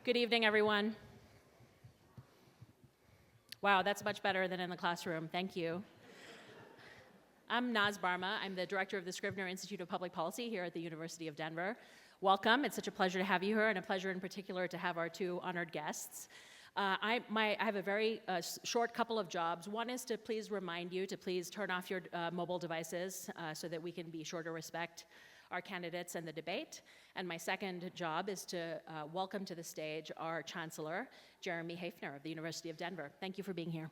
Good evening, everyone. Wow, that's much better than in the classroom. Thank you. I'm Naz Barma. I'm the director of the Scrivner Institute of Public Policy here at the University of Denver. Welcome. It's such a pleasure to have you here, and a pleasure in particular to have our two honored guests. I have a very short couple of jobs. One is to please remind you to please turn off your mobile devices so that we can be sure to respect our candidates and the debate. And my second job is to welcome to the stage our Chancellor, Jeremy Haefner of the University of Denver. Thank you for being here.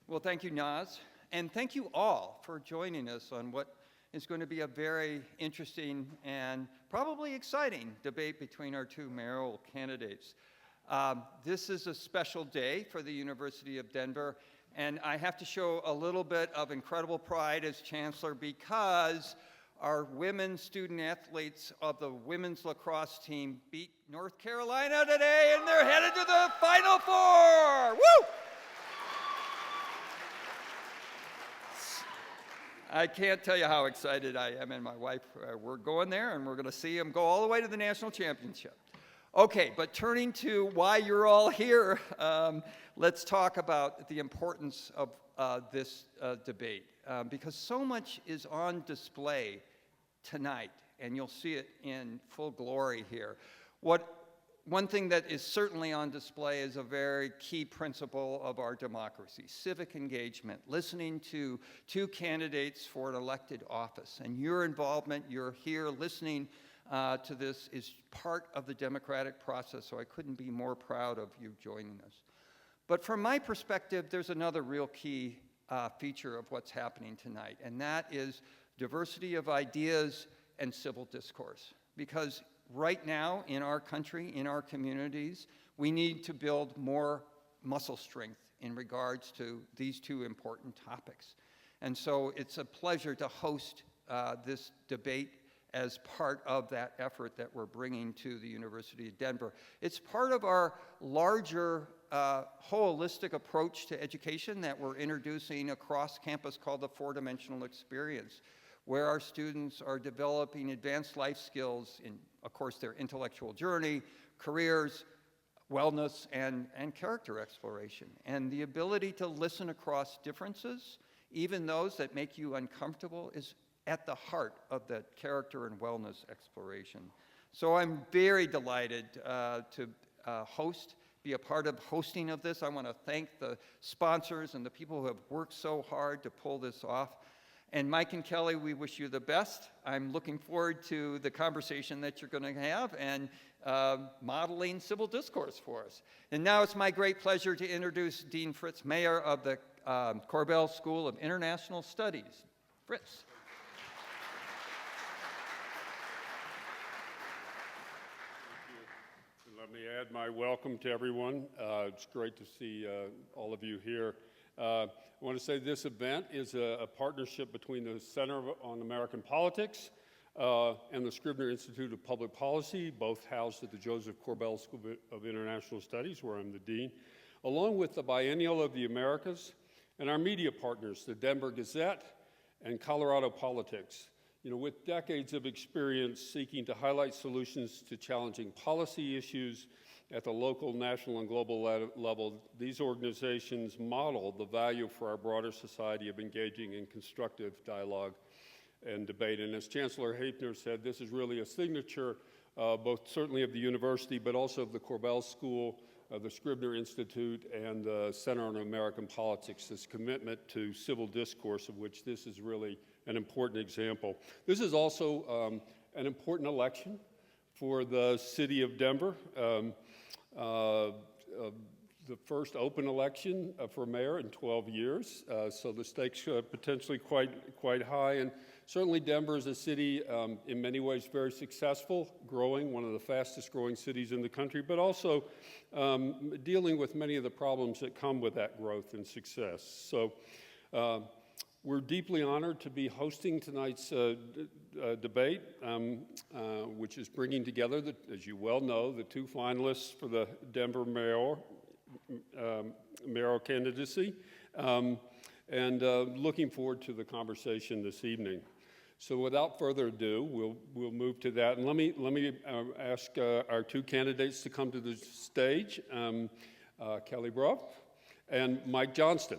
Well, thank you, Naz. And thank you all for joining us on what is going to be a very interesting and probably exciting debate between our two mayoral candidates. This is a special day for the University of Denver, and I have to show a little bit of incredible pride as Chancellor because our women student athletes of the women's lacrosse team beat North Carolina today, and they're headed to the Final Four! Woo! I can't tell you how excited I am and my wife. We're going there, and we're going to see them go all the way to the national championship. Okay, but turning to why you're all here, let's talk about the importance of this debate, because so much is on display tonight, and you'll see it in full glory here. One thing that is certainly on display is a very key principle of our democracy, civic engagement, listening to two candidates for an elected office. And your involvement, you're here listening to this, is part of the democratic process, so I couldn't be more proud of you joining us. But from my perspective, there's another real key feature of what's happening tonight, and that is diversity of ideas and civil discourse. Because right now, in our country, in our communities, we need to build more muscle strength in regards to these two important topics. And so it's a pleasure to host this debate as part of that effort that we're bringing to the University of Denver. It's part of our larger holistic approach to education that we're introducing across campus called the four-dimensional experience, where our students are developing advanced life skills in, of course, their intellectual journey, careers, wellness, and character exploration. And the ability to listen across differences, even those that make you uncomfortable, is at the heart of that character and wellness exploration. So I'm very delighted to be a part of hosting of this. I want to thank the sponsors and the people who have worked so hard to pull this off. And Mike and Kelly, we wish you the best. I'm looking forward to the conversation that you're going to have and modeling civil discourse for us. And now it's my great pleasure to introduce Dean Fritz Mayer of the Korbel School of International Studies. Fritz. Thank you. And let me add my welcome to everyone. It's great to see all of you here. I want to say this event is a partnership between the Center on American Politics and the Scrivner Institute of Public Policy, both housed at the Josef Korbel School of International Studies, where I'm the dean, along with the Biennial of the Americas, and our media partners, the Denver Gazette and Colorado Politics. You know, with decades of experience seeking to highlight solutions to challenging policy issues at the local, national, and global level, these organizations model the value for our broader society of engaging in constructive dialogue and debate. And as Chancellor Haefner said, this is really a signature, both certainly of the university, but also of the Korbel School, the Scrivner Institute, and the Center on American Politics, this commitment to civil discourse, of which this is really an important example. This is also an important election for the city of Denver. The first open election for mayor in 12 years, so the stakes are potentially quite high. And certainly Denver is a city in many ways very successful, growing, one of the fastest growing cities in the country, but also dealing with many of the problems that come with that growth and success. So we're deeply honored to be hosting tonight's debate, which is bringing together, as you well know, the two finalists for the Denver mayoral candidacy, and looking forward to the conversation this evening. So without further ado, we'll move to that. And let me ask our two candidates to come to the stage, Kelly Brough and Mike Johnston.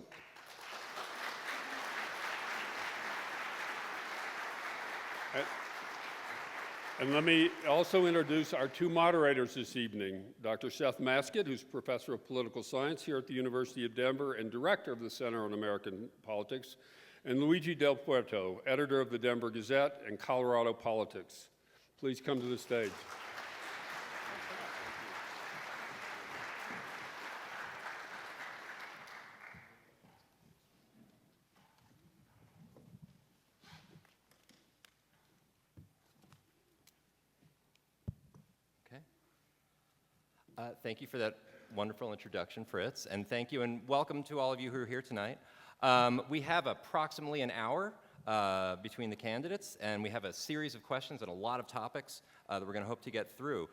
And let me also introduce our two moderators this evening, Dr. Seth Maskett, who's professor of political science here at the University of Denver and director of the Center on American Politics, and Luigi Del Puerto, editor of the Denver Gazette and Colorado Politics. Please come to the stage. Thank you for that wonderful introduction, Fritz, and thank you and welcome to all of you who are here tonight. We have approximately an hour between the candidates, and we have a series of questions and a lot of topics that we're going to hope to get through.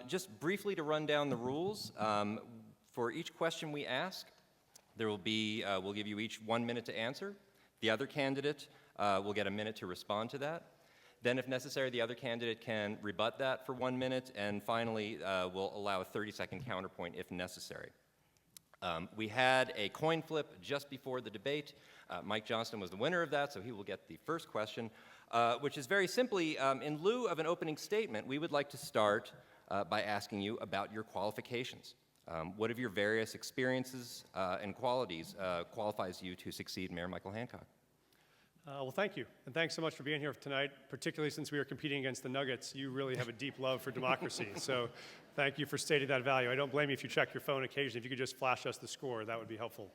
Just briefly to run down the rules, for each question we ask, there will be, we'll give you each 1 minute to answer. The other candidate will get a minute to respond to that. Then, if necessary, the other candidate can rebut that for 1 minute, and finally, we'll allow a 30-second counterpoint if necessary. We had a coin flip just before the debate. Mike Johnston was the winner of that, so he will get the first question, which is very simply, in lieu of an opening statement, we would like to start by asking you about your qualifications. What of your various experiences and qualities qualifies you to succeed Mayor Michael Hancock? Well, thank you, and thanks so much for being here tonight, particularly since we are competing against the Nuggets. You really have a deep love for democracy, so thank you for stating that value. I don't blame you if you check your phone occasionally. If you could just flash us the score, that would be helpful.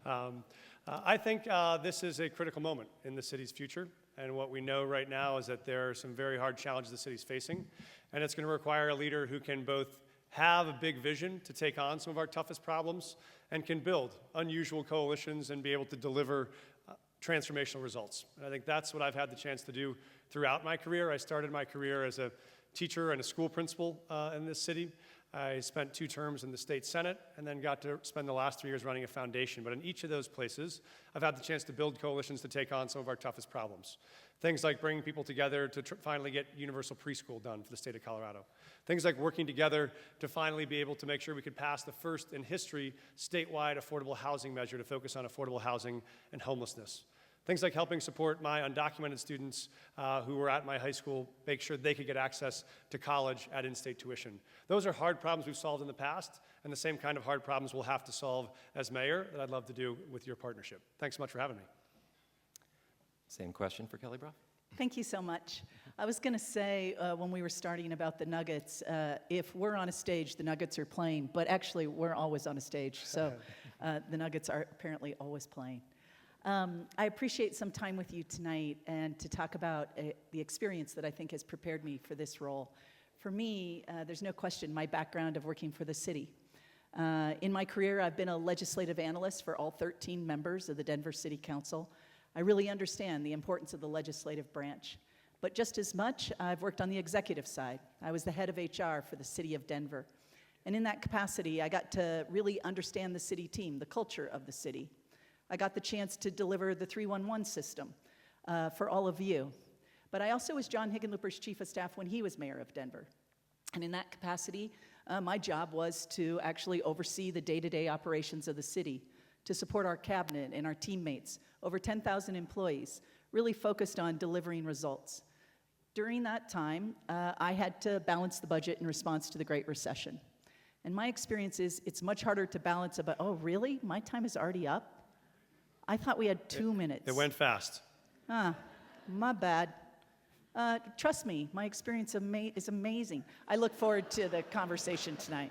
I think this is a critical moment in the city's future, and what we know right now is that there are some very hard challenges the city's facing, and it's going to require a leader who can both have a big vision to take on some of our toughest problems and can build unusual coalitions and be able to deliver transformational results. And I think that's what I've had the chance to do throughout my career. I started my career as a teacher and a school principal in this city. I spent 2 terms in the state senate and then got to spend the last 3 years running a foundation. But in each of those places, I've had the chance to build coalitions to take on some of our toughest problems. Things like bringing people together to finally get universal preschool done for the state of Colorado. Things like working together to finally be able to make sure we could pass the first in history statewide affordable housing measure to focus on affordable housing and homelessness. Things like helping support my undocumented students who were at my high school, make sure they could get access to college at in-state tuition. Those are hard problems we've solved in the past, and the same kind of hard problems we'll have to solve as mayor that I'd love to do with your partnership. Thanks so much for having me. Same question for Kelly Brough. Thank you so much. I was going to say when we were starting about the Nuggets, if we're on a stage, the Nuggets are playing, but actually we're always on a stage, so the Nuggets are apparently always playing. I appreciate some time with you tonight and to talk about the experience that I think has prepared me for this role. For me, there's no question my background of working for the city. In my career, I've been a legislative analyst for all 13 members of the Denver City Council. I really understand the importance of the legislative branch. But just as much, I've worked on the executive side. I was the head of HR for the city of Denver. And in that capacity, I got to really understand the city team, the culture of the city. I got the chance to deliver the 311 system for all of you. But I also was John Hickenlooper's chief of staff when he was mayor of Denver. And in that capacity, my job was to actually oversee the day-to-day operations of the city, to support our cabinet and our teammates, over 10,000 employees, really focused on delivering results. During that time, I had to balance the budget in response to the Great Recession. And my experience is it's much harder to balance about, oh, really? My time is already up? I thought we had 2 minutes. It went fast. My bad. Trust me, my experience is amazing. I look forward to the conversation tonight.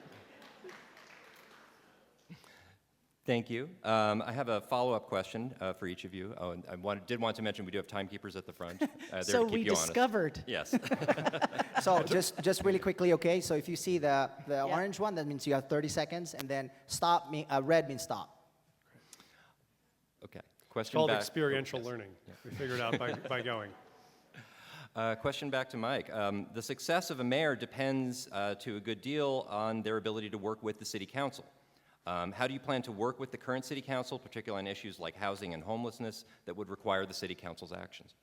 Thank you. I have a follow-up question for each of you. Oh, and I did want to mention we do have timekeepers at the front. There So to keep we you honest. discovered. Yes. So just really quickly, okay? So if you see the orange one, that means you have 30 seconds, and then red means stop. Okay. Question It's called back. experiential Yes. learning. We figured out by going. Question back to Mike. The success of a mayor depends to a good deal on their ability to work with the city council. How do you plan to work with the current city council, particularly on issues like housing and homelessness that would require the city council's actions?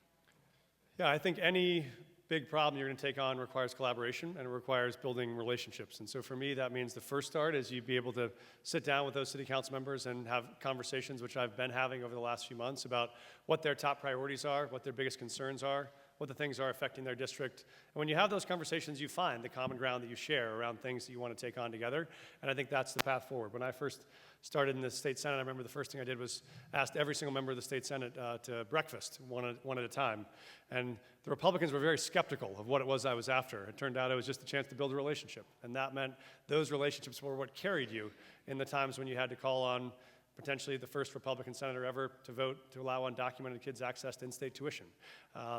Yeah, I think any big problem you're going to take on requires collaboration and it requires building relationships. And so for me, that means the first start is you be able to sit down with those city council members and have conversations, which I've been having over the last few months, about what their top priorities are, what their biggest concerns are, what the things are affecting their district. And when you have those conversations, you find the common ground that you share around things that you want to take on together. And I think that's the path forward. When I first started in the state senate, I remember the first thing I did was asked every single member of the state senate to breakfast one at a time. And the Republicans were very skeptical of what it was I was after. It turned out it was just a chance to build a relationship. And that meant those relationships were what carried you in the times when you had to call on potentially the first Republican senator ever to vote to allow undocumented kids access to in-state tuition.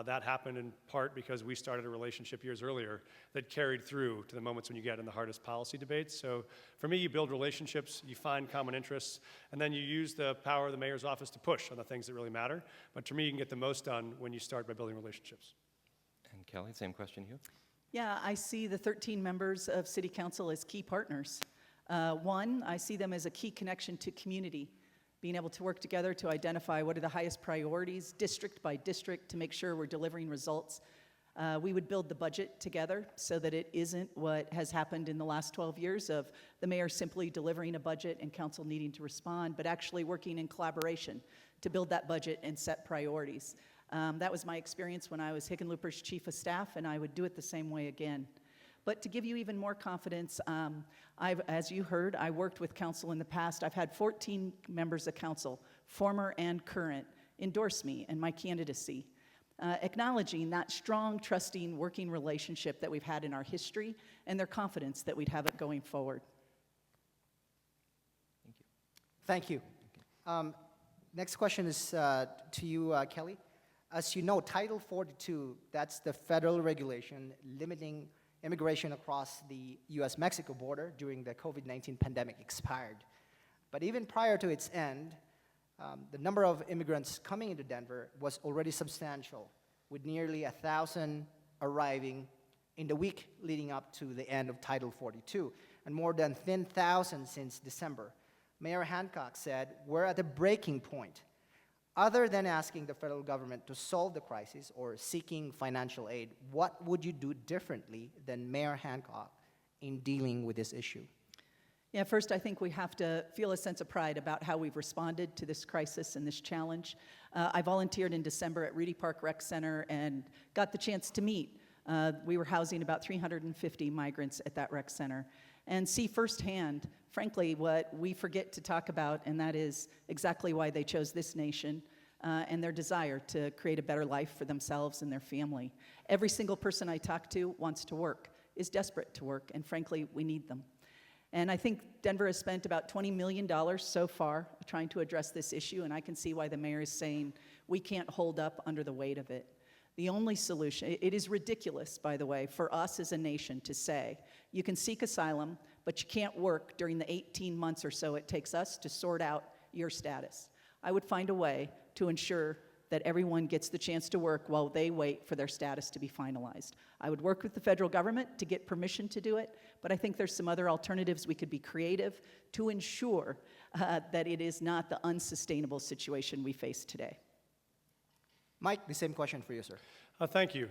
That happened in part because we started a relationship years earlier that carried through to the moments when you get in the hardest policy debates. So for me, you build relationships, you find common interests, and then you use the power of the mayor's office to push on the things that really matter. But to me, you can get the most done when you start by building relationships. And Kelly, same question to you. Yeah, I see the 13 members of City Council as key partners. One, I see them as a key connection to community, being able to work together to identify what are the highest priorities, district by district, to make sure we're delivering results. We would build the budget together so that it isn't what has happened in the last 12 years of the mayor simply delivering a budget and council needing to respond, but actually working in collaboration to build that budget and set priorities. That was my experience when I was Hickenlooper's chief of staff, and I would do it the same way again. But to give you even more confidence, as you heard, I worked with council in the past. I've had 14 members of council, former and current, endorse me and my candidacy, acknowledging that strong, trusting, working relationship that we've had in our history and their confidence that we'd have it going forward. Thank you. Next question is to you, Kelly. As you know, Title 42, that's the federal regulation limiting immigration across the US-Mexico border during the COVID-19 pandemic expired. But even prior to its end, the number of immigrants coming into Denver was already substantial, with nearly 1,000 arriving in the week leading up to the end of Title 42, and more than 10,000 since December. Mayor Hancock said, "We're at a breaking point." Other than asking the federal government to solve the crisis or seeking financial aid, what would you do differently than Mayor Hancock in dealing with this issue? Yeah, first, I think we have to feel a sense of pride about how we've responded to this crisis and this challenge. I volunteered in December at Rudy Park Rec Center and got the chance to meet. We were housing about 350 migrants at that rec center and see firsthand, frankly, what we forget to talk about, and that is exactly why they chose this nation and their desire to create a better life for themselves and their family. Every single person I talk to wants to work, is desperate to work, and frankly, we need them. And I think Denver has spent about $20 million so far trying to address this issue, and I can see why the mayor is saying we can't hold up under the weight of it. The only solution, it is ridiculous, by the way, for us as a nation to say, you can seek asylum, but you can't work during the 18 months or so it takes us to sort out your status. I would find a way to ensure that everyone gets the chance to work while they wait for their status to be finalized. I would work with the federal government to get permission to do it, but I think there's some other alternatives. We could be creative to ensure that it is not the unsustainable situation we face today. Mike, the same question for you, sir. Thank you.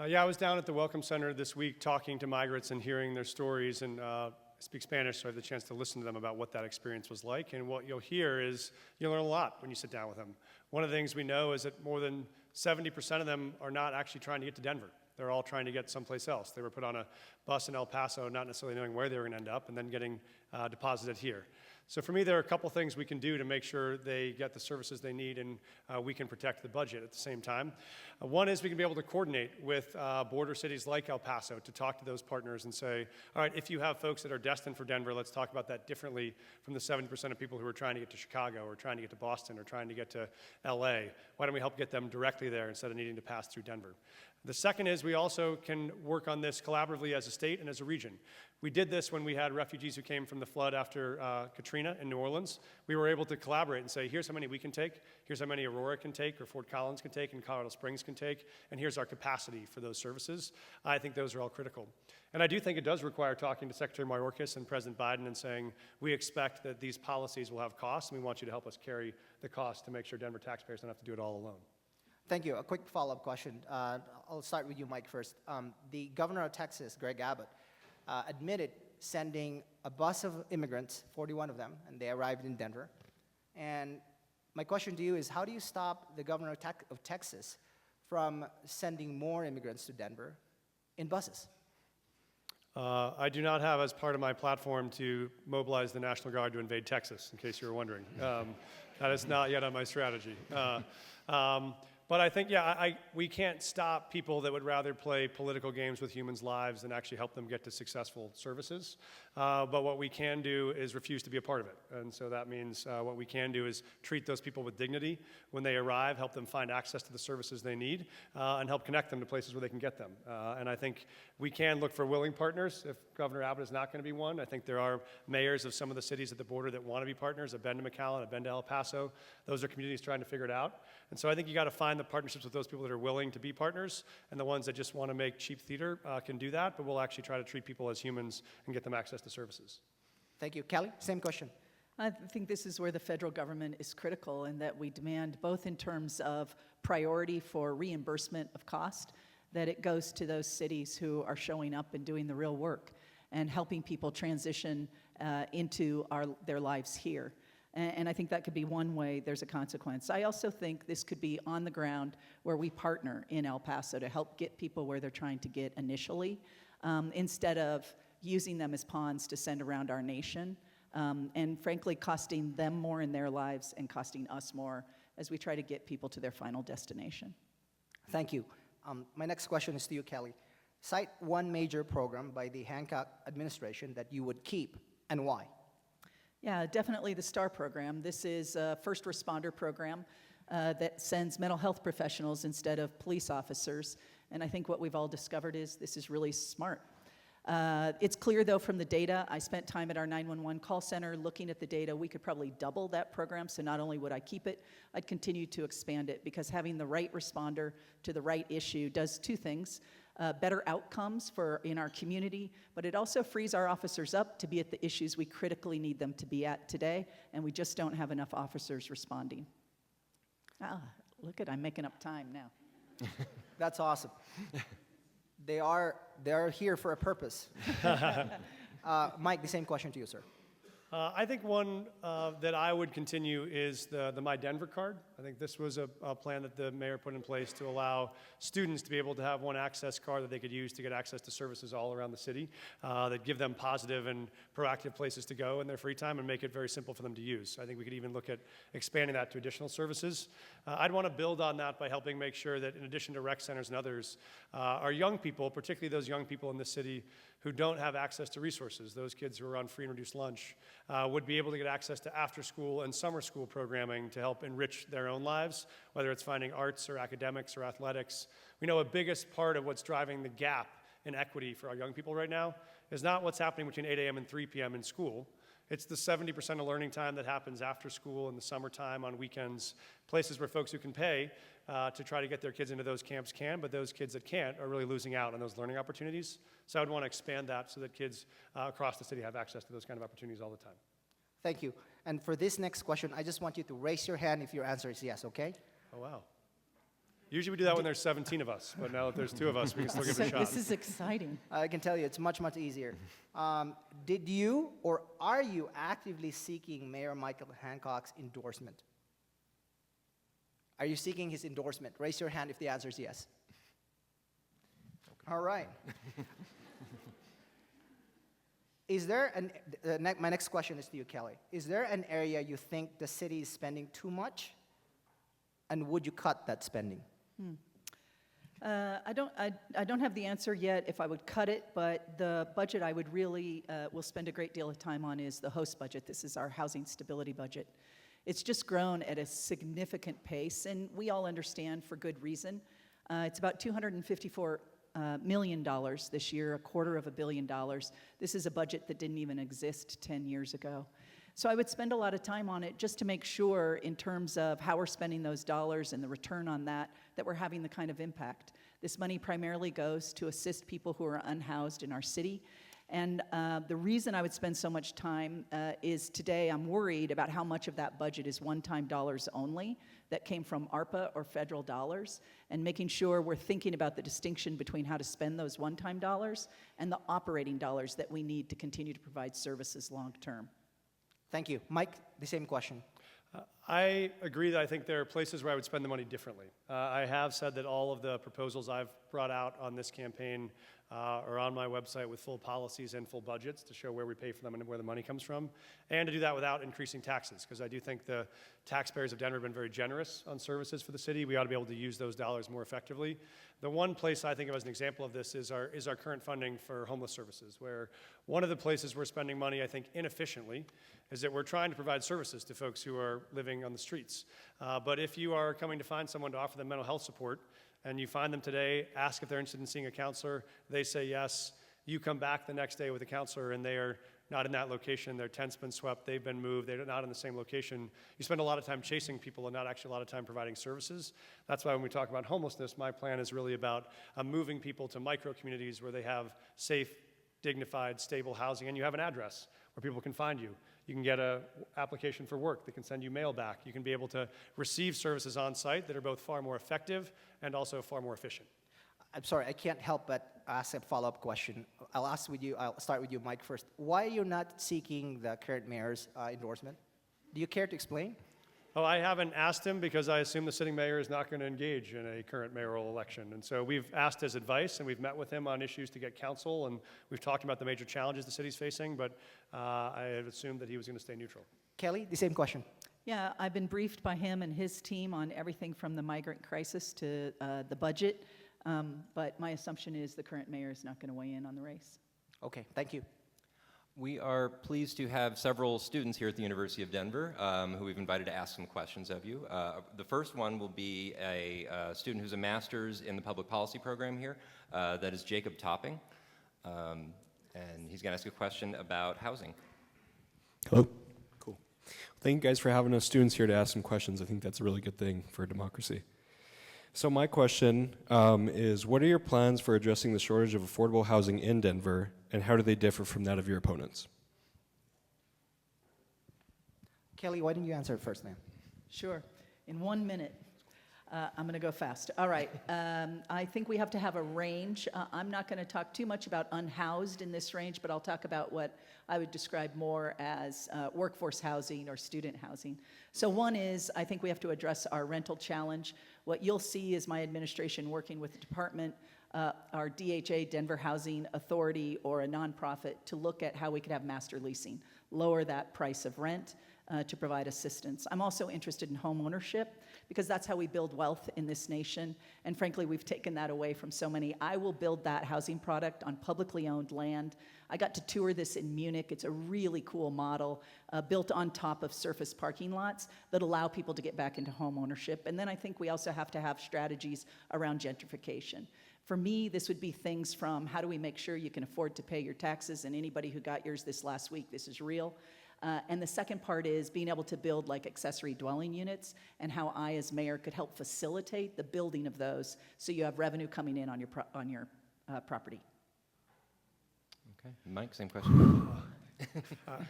Yeah, I was down at the Welcome Center this week talking to migrants and hearing their stories, and I speak Spanish, so I had the chance to listen to them about what that experience was like. And what you'll hear is you'll learn a lot when you sit down with them. One of the things we know is that more than 70% of them are not actually trying to get to Denver. They're all trying to get someplace else. They were put on a bus in El Paso, not necessarily knowing where they were going to end up, and then getting deposited here. So for me, there are a couple things we can do to make sure they get the services they need and we can protect the budget at the same time. One is we can be able to coordinate with border cities like El Paso to talk to those partners and say, all right, if you have folks that are destined for Denver, let's talk about that differently from the 70% of people who are trying to get to Chicago or trying to get to Boston or trying to get to LA. Why don't we help get them directly there instead of needing to pass through Denver? The second is we also can work on this collaboratively as a state and as a region. We did this when we had refugees who came from the flood after Katrina in New Orleans. We were able to collaborate and say, here's how many we can take, here's how many Aurora can take, or Fort Collins can take, and Colorado Springs can take, and here's our capacity for those services. I think those are all critical. And I do think it does require talking to Secretary Mayorkas and President Biden and saying, we expect that these policies will have costs, and we want you to help us carry the cost to make sure Denver taxpayers don't have to do it all alone. Thank you. A quick follow-up question. I'll start with you, Mike, first. The governor of Texas, Greg Abbott, admitted sending a bus of immigrants, 41 of them, and they arrived in Denver. And my question to you is, how do you stop the governor of Texas from sending more immigrants to Denver in buses? I do not have as part of my platform to mobilize the National Guard to invade Texas, in case you were wondering. That is not yet on my strategy. But I think, we can't stop people that would rather play political games with humans' lives than actually help them get to successful services. But what we can do is refuse to be a part of it. And so that means what we can do is treat those people with dignity when they arrive, help them find access to the services they need, and help connect them to places where they can get them. And I think we can look for willing partners if Governor Abbott is not going to be one. I think there are mayors of some of the cities at the border that want to be partners. I've been to McAllen, I've been to El Paso. Those are communities trying to figure it out. And so I think you got to find the partnerships with those people that are willing to be partners, and the ones that just want to make cheap theater can do that, but we'll actually try to treat people as humans and get them access to services. Thank you. Kelly, same question. I think this is where the federal government is critical, in that we demand, both in terms of priority for reimbursement of cost, that it goes to those cities who are showing up and doing the real work and helping people transition into their lives here. And I think that could be one way there's a consequence. I also think this could be on the ground where we partner in El Paso to help get people where they're trying to get initially, instead of using them as pawns to send around our nation, and frankly costing them more in their lives and costing us more as we try to get people to their final destination. Thank you. My next question is to you, Kelly. Cite one major program by the Hancock administration that you would keep, and why? Yeah, definitely the STAR program. This is a first responder program that sends mental health professionals instead of police officers. And I think what we've all discovered is this is really smart. It's clear, though, from the data. I spent time at our 911 call center looking at the data. We could probably double that program, so not only would I keep it, I'd continue to expand it, because having the right responder to the right issue does two things. Better outcomes in our community, but it also frees our officers up to be at the issues we critically need them to be at today, and we just don't have enough officers responding. Look I'm making up time now. That's awesome. They are here for a purpose. Mike, the same question to you, sir. I think one that I would continue is the My Denver card. I think this was a plan that the mayor put in place to allow students to be able to have one access card that they could use to get access to services all around the city that give them positive and proactive places to go in their free time and make it very simple for them to use. I think we could even look at expanding that to additional services. I'd want to build on that by helping make sure that, in addition to rec centers and others, our young people, particularly those young people in this city who don't have access to resources, those kids who are on free and reduced lunch, would be able to get access to after-school and summer school programming to help enrich their own lives, whether it's finding arts or academics or athletics. We know a biggest part of what's driving the gap in equity for our young people right now is not what's happening between 8 a.m. and 3 p.m. in school. It's the 70% of learning time that happens after school in the summertime, on weekends, places where folks who can pay to try to get their kids into those camps can, but those kids that can't are really losing out on those learning opportunities. So I would want to expand that so that kids across the city have access to those kind of opportunities all the time. Thank you. And for this next question, I just want you to raise your hand if your answer is yes, okay? Oh, wow. Usually we do that when there's 17 of us, but now that there's 2 of us, we can still give it a shot. This is exciting. I can tell you it's much, much easier. Did you or are you actively seeking Mayor Michael Hancock's endorsement? Are you seeking his endorsement? Raise your hand if the answer is yes. All right. Is there my next question is to you, Kelly. Is there an area you think the city is spending too much, and would you cut that spending? I don't have the answer yet if I would cut it, but the budget I would really will spend a great deal of time on is the host budget. This is our housing stability budget. It's just grown at a significant pace, and we all understand for good reason. It's about $254 million this year, $250 million. This is a budget that didn't even exist 10 years ago. So I would spend a lot of time on it just to make sure, in terms of how we're spending those dollars and the return on that we're having the kind of impact. This money primarily goes to assist people who are unhoused in our city, And the reason I would spend so much time is today I'm worried about how much of that budget is one-time dollars only that came from ARPA or federal dollars, and making sure we're thinking about the distinction between how to spend those one-time dollars and the operating dollars that we need to continue to provide services long-term. Thank you. Mike, the same question. I agree that I think there are places where I would spend the money differently. I have said that all of the proposals I've brought out on this campaign are on my website with full policies and full budgets to show where we pay for them and where the money comes from, and to do that without increasing taxes, because I do think the taxpayers of Denver have been very generous on services for the city. We ought to be able to use those dollars more effectively. The one place I think of as an example of this is our current funding for homeless services, where one of the places we're spending money, I think, inefficiently, is that we're trying to provide services to folks who are living on the streets. But if you are coming to find someone to offer them mental health support, and you find them today, ask if they're interested in seeing a counselor, they say yes, you come back the next day with a counselor and they are not in that location, their tent's been swept, they've been moved, they're not in the same location. You spend a lot of time chasing people and not actually a lot of time providing services. That's why when we talk about homelessness, my plan is really about moving people to micro communities where they have safe, dignified, stable housing, and you have an address where people can find you. You can get an application for work that can send you mail back. You can be able to receive services on site that are both far more effective and also far more efficient. I'm sorry, I can't help but ask a follow-up question. I'll start with you, Mike, first. Why are you not seeking the current mayor's endorsement? Do you care to explain? Oh, I haven't asked him because I assume the sitting mayor is not going to engage in a current mayoral election. And so we've asked his advice, and we've met with him on issues to get counsel, and we've talked about the major challenges the city's facing, but I had assumed that he was going to stay neutral. Kelly, the same question. Yeah, I've been briefed by him and his team on everything from the migrant crisis to the budget, but my assumption is the current mayor is not going to weigh in on the race. Okay, thank you. We are pleased to have several students here at the University of Denver who we've invited to ask some questions of you. The first one will be a student who's a master's in the public policy program here. That is Jacob Topping. And he's going to ask a question about housing. Hello. Cool. Thank you guys for having us students here to ask some questions. I think that's a really good thing for democracy. So my question is, what are your plans for addressing the shortage of affordable housing in Denver, and how do they differ from that of your opponents? Kelly, why don't you answer it first, ma'am? Sure. In 1 minute. I'm going to go fast. All right. I think we have to have a range. I'm not going to talk too much about unhoused in this range, but I'll talk about what I would describe more as workforce housing or student housing. So one is, I think we have to address our rental challenge. What you'll see is my administration working with the department, our DHA, Denver Housing Authority, or a nonprofit to look at how we could have master leasing, lower that price of rent to provide assistance. I'm also interested in home ownership because that's how we build wealth in this nation. And frankly, we've taken that away from so many. I will build that housing product on publicly owned land. I got to tour this in Munich. It's a really cool model built on top of surface parking lots that allow people to get back into home ownership. And then I think we also have to have strategies around gentrification. For me, this would be things from how do we make sure you can afford to pay your taxes, and anybody who got yours this last week, this is real. And the second part is being able to build like accessory dwelling units and how I as mayor could help facilitate the building of those so you have revenue coming in on your property. Okay, Mike, same question.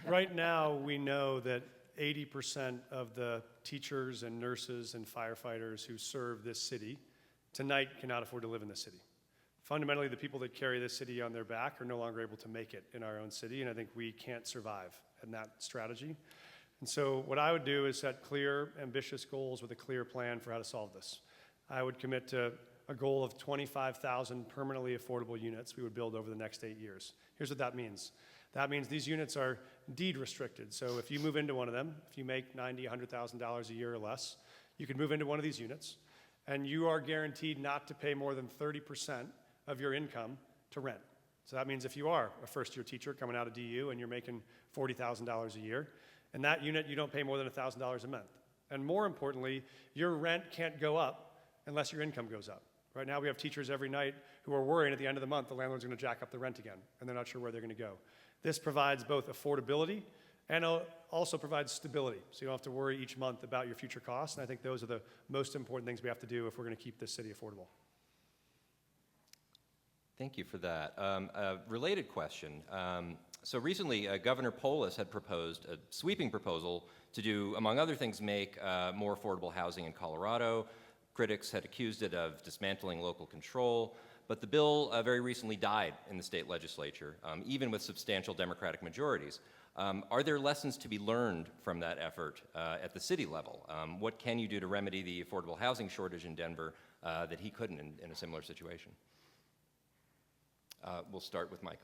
Right now, we know that 80% of the teachers and nurses and firefighters who serve this city tonight cannot afford to live in this city. Fundamentally, the people that carry this city on their back are no longer able to make it in our own city, and I think we can't survive in that strategy. And so what I would do is set clear, ambitious goals with a clear plan for how to solve this. I would commit to a goal of 25,000 permanently affordable units we would build over the next 8 years. Here's what that means. That means these units are deed restricted. So if you move into one of them, if you make $90,000, $100,000 a year or less, you can move into one of these units, and you are guaranteed not to pay more than 30% of your income to rent. So that means if you are a first-year teacher coming out of DU and you're making $40,000 a year, in that unit you don't pay more than $1,000 a month. And more importantly, your rent can't go up unless your income goes up. Right now we have teachers every night who are worrying at the end of the month the landlord's going to jack up the rent again, and they're not sure where they're going to go. This provides both affordability and also provides stability, so you don't have to worry each month about your future costs, and I think those are the most important things we have to do if we're going to keep this city affordable. Thank you for that. A related question. So recently, Governor Polis had proposed a sweeping proposal to do, among other things, make more affordable housing in Colorado. Critics had accused it of dismantling local control, but the bill very recently died in the state legislature, even with substantial Democratic majorities. Are there lessons to be learned from that effort at the city level? What can you do to remedy the affordable housing shortage in Denver that he couldn't in a similar situation? We'll start with Mike.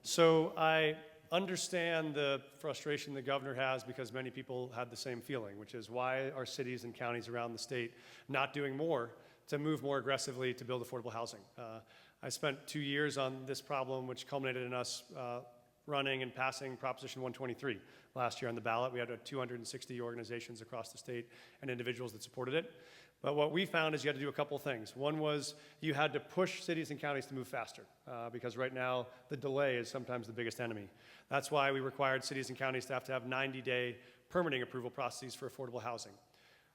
So I understand the frustration the governor has because many people had the same feeling, which is why are cities and counties around the state not doing more to move more aggressively to build affordable housing? I spent 2 years on this problem, which culminated in us running and passing Proposition 123 last year on the ballot. We had 260 organizations across the state and individuals that supported it. But what we found is you had to do a couple of things. One was you had to push cities and counties to move faster because right now the delay is sometimes the biggest enemy. That's why we required cities and counties to have 90-day permitting approval processes for affordable housing.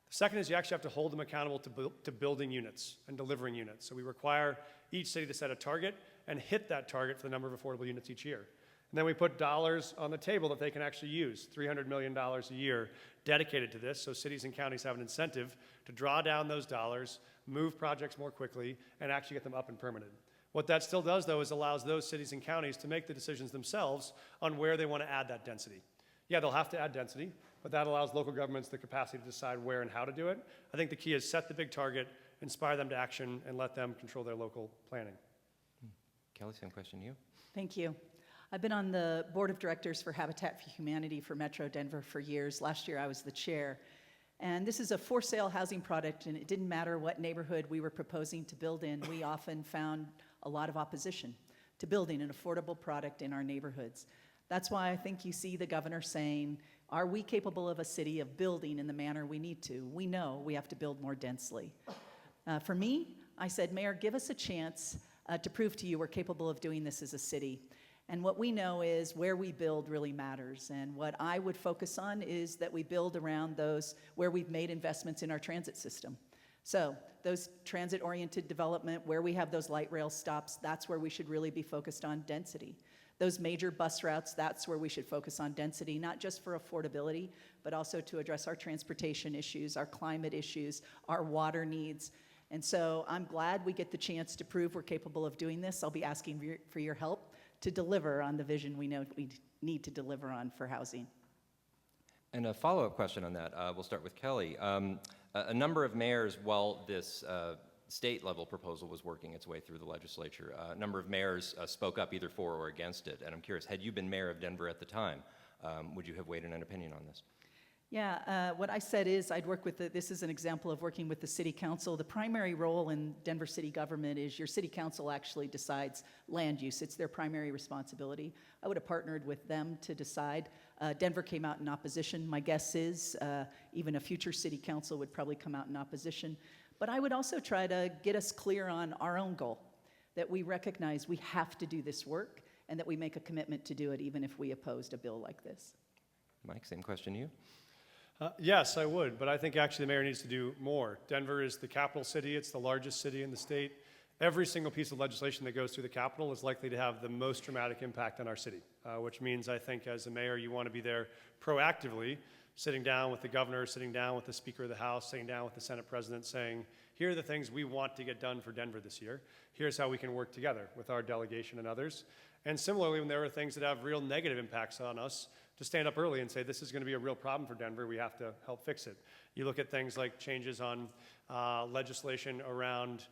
The second is you actually have to hold them accountable to building units and delivering units. So we require each city to set a target and hit that target for the number of affordable units each year. And then we put dollars on the table that they can actually use, $300 million a year dedicated to this, so cities and counties have an incentive to draw down those dollars, move projects more quickly, and actually get them up and permitted. What that still does, though, is allows those cities and counties to make the decisions themselves on where they want to add that density. Yeah, they'll have to add density, but that allows local governments the capacity to decide where and how to do it. I think the key is set the big target, inspire them to action, and let them control their local planning. Kelly, same question to you. Thank you. I've been on the board of directors for Habitat for Humanity for Metro Denver for years. Last year I was the chair. And this is a for sale housing product, and it didn't matter what neighborhood we were proposing to build in. We often found a lot of opposition to building an affordable product in our neighborhoods. That's why I think you see the governor saying, are we capable of a city of building in the manner we need to? We know we have to build more densely. For me, I said, Mayor, give us a chance to prove to you we're capable of doing this as a city. And what we know is where we build really matters. And what I would focus on is that we build around those where we've made investments in our transit system. So those transit-oriented development, where we have those light rail stops, that's where we should really be focused on density. Those major bus routes, that's where we should focus on density, not just for affordability, but also to address our transportation issues, our climate issues, our water needs. And so I'm glad we get the chance to prove we're capable of doing this. I'll be asking for your help to deliver on the vision we know we need to deliver on for housing. And a follow-up question on that, we'll start with Kelly. A number of mayors, while this state-level proposal was working its way through the legislature, a number of mayors spoke up either for or against it. And I'm curious, had you been mayor of Denver at the time, would you have weighed in an opinion on this? Yeah, what I said is I'd work with this is an example of working with the city council. The primary role in Denver city government is your city council actually decides land use. It's their primary responsibility. I would have partnered with them to decide. Denver came out in opposition. My guess is even a future city council would probably come out in opposition. But I would also try to get us clear on our own goal, that we recognize we have to do this work and that we make a commitment to do it even if we opposed a bill like this. Mike, same question to you. Yes, I would, but I think actually the mayor needs to do more. Denver is the capital city. It's the largest city in the state. Every single piece of legislation that goes through the Capitol is likely to have the most dramatic impact on our city, which means I think as a mayor you want to be there proactively, sitting down with the governor, sitting down with the Speaker of the House, sitting down with the Senate President saying, here are the things we want to get done for Denver this year. Here's how we can work together with our delegation and others. And similarly, when there are things that have real negative impacts on us, to stand up early and say, this is going to be a real problem for Denver, we have to help fix it. You look at things like changes on legislation around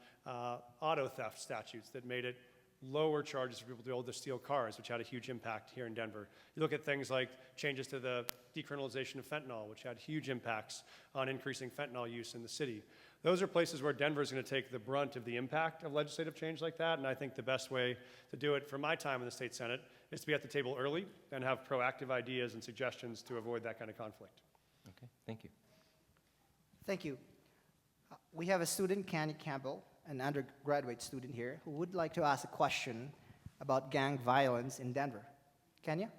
auto theft statutes that made it lower charges for people to be able to steal cars, which had a huge impact here in Denver. You look at things like changes to the decriminalization of fentanyl, which had huge impacts on increasing fentanyl use in the city. Those are places where Denver is going to take the brunt of the impact of legislative change like that, and I think the best way to do it from my time in the state Senate is to be at the table early and have proactive ideas and suggestions to avoid that kind of conflict. Okay, thank you. Thank you. We have a student, Kenny Campbell, an undergraduate student here, who would like to ask a question about gang violence in Denver. Kenya?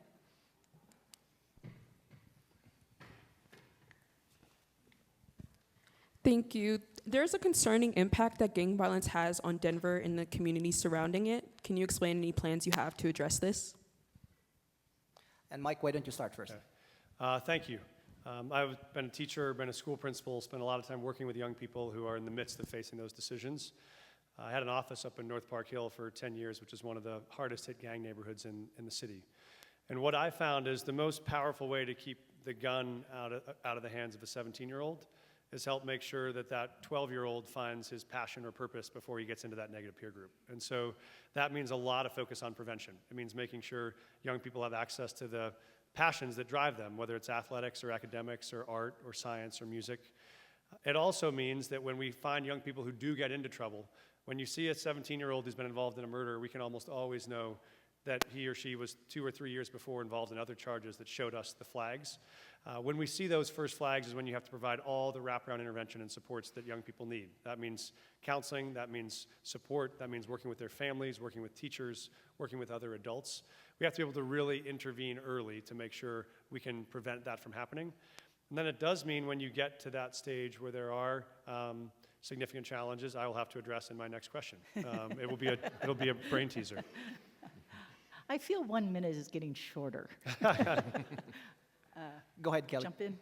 Thank you. There's a concerning impact that gang violence has on Denver and the communities surrounding it. Can you explain any plans you have to address this? And Mike, why don't you start first? Okay. Thank you. I've been a teacher, been a school principal, spent a lot of time working with young people who are in the midst of facing those decisions. I had an office up in North Park Hill for 10 years, which is one of the hardest hit gang neighborhoods in the city. And what I found is the most powerful way to keep the gun out of the hands of a 17-year-old is help make sure that that 12-year-old finds his passion or purpose before he gets into that negative peer group. And so that means a lot of focus on prevention. It means making sure young people have access to the passions that drive them, whether it's athletics or academics or art or science or music. It also means that when we find young people who do get into trouble, when you see a 17-year-old who's been involved in a murder, we can almost always know that he or she was 2 or 3 years before involved in other charges that showed us the flags. When we see those first flags is when you have to provide all the wraparound intervention and supports that young people need. That means counseling, that means support, that means working with their families, working with teachers, working with other adults. We have to be able to really intervene early to make sure we can prevent that from happening. And then it does mean when you get to that stage where there are significant challenges, I will have to address in my next question. It'll be a brain teaser. I feel 1 minute is getting shorter. Go ahead, Kelly. Jump in.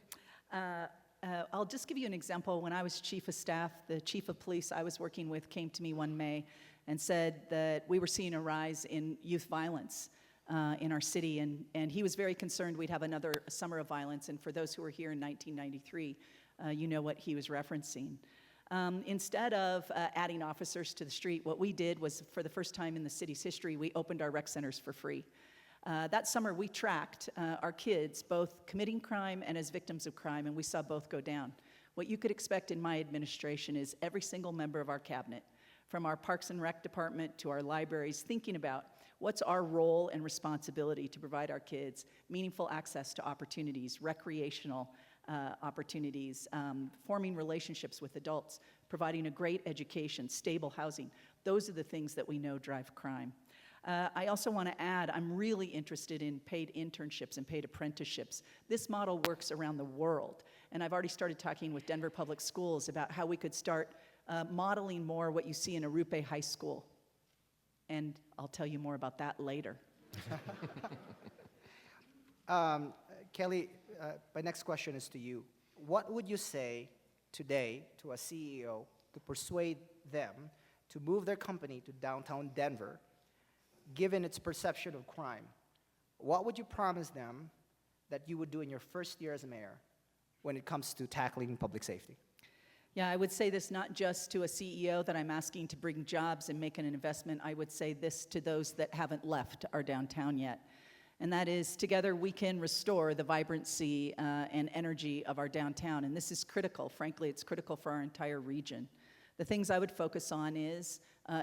I'll just give you an example. When I was chief of staff, the chief of police I was working with came to me one May and said that we were seeing a rise in youth violence in our city, and he was very concerned we'd have another summer of violence. And for those who were here in 1993, you know what he was referencing. Instead of adding officers to the street, what we did was, for the first time in the city's history, we opened our rec centers for free. That summer, we tracked our kids, both committing crime and as victims of crime, and we saw both go down. What you could expect in my administration is every single member of our cabinet, from our Parks and Rec department to our libraries, thinking about what's our role and responsibility to provide our kids meaningful access to opportunities, recreational opportunities, forming relationships with adults, providing a great education, stable housing. Those are the things that we know drive crime. I also want to add, I'm really interested in paid internships and paid apprenticeships. This model works around the world, and I've already started talking with Denver Public Schools about how we could start modeling more what you see in Arupe High School. And I'll tell you more about that later. Kelly, my next question is to you. What would you say today to a CEO to persuade them to move their company to downtown Denver, given its perception of crime? What would you promise them that you would do in your first year as a mayor when it comes to tackling public safety? Yeah, I would say this not just to a CEO that I'm asking to bring jobs and make an investment. I would say this to those that haven't left our downtown yet. And that is, together we can restore the vibrancy and energy of our downtown. And this is critical. Frankly, it's critical for our entire region. The things I would focus on is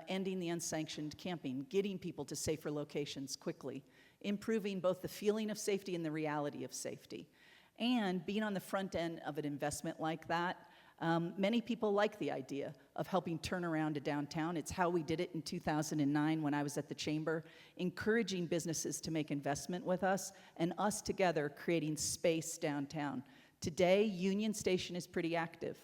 ending the unsanctioned camping, getting people to safer locations quickly, improving both the feeling of safety and the reality of safety, and being on the front end of an investment like that. Many people like the idea of helping turn around a downtown. It's how we did it in 2009 when I was at the chamber, encouraging businesses to make investment with us, and us together creating space downtown. Today, Union Station is pretty active,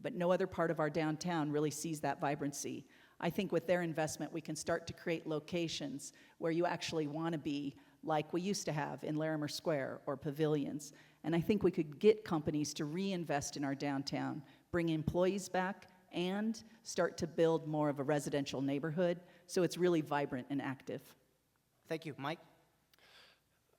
but no other part of our downtown really sees that vibrancy. I think with their investment, we can start to create locations where you actually want to be, like we used to have in Larimer Square or pavilions. And I think we could get companies to reinvest in our downtown, bring employees back, and start to build more of a residential neighborhood so it's really vibrant and active. Thank you. Mike?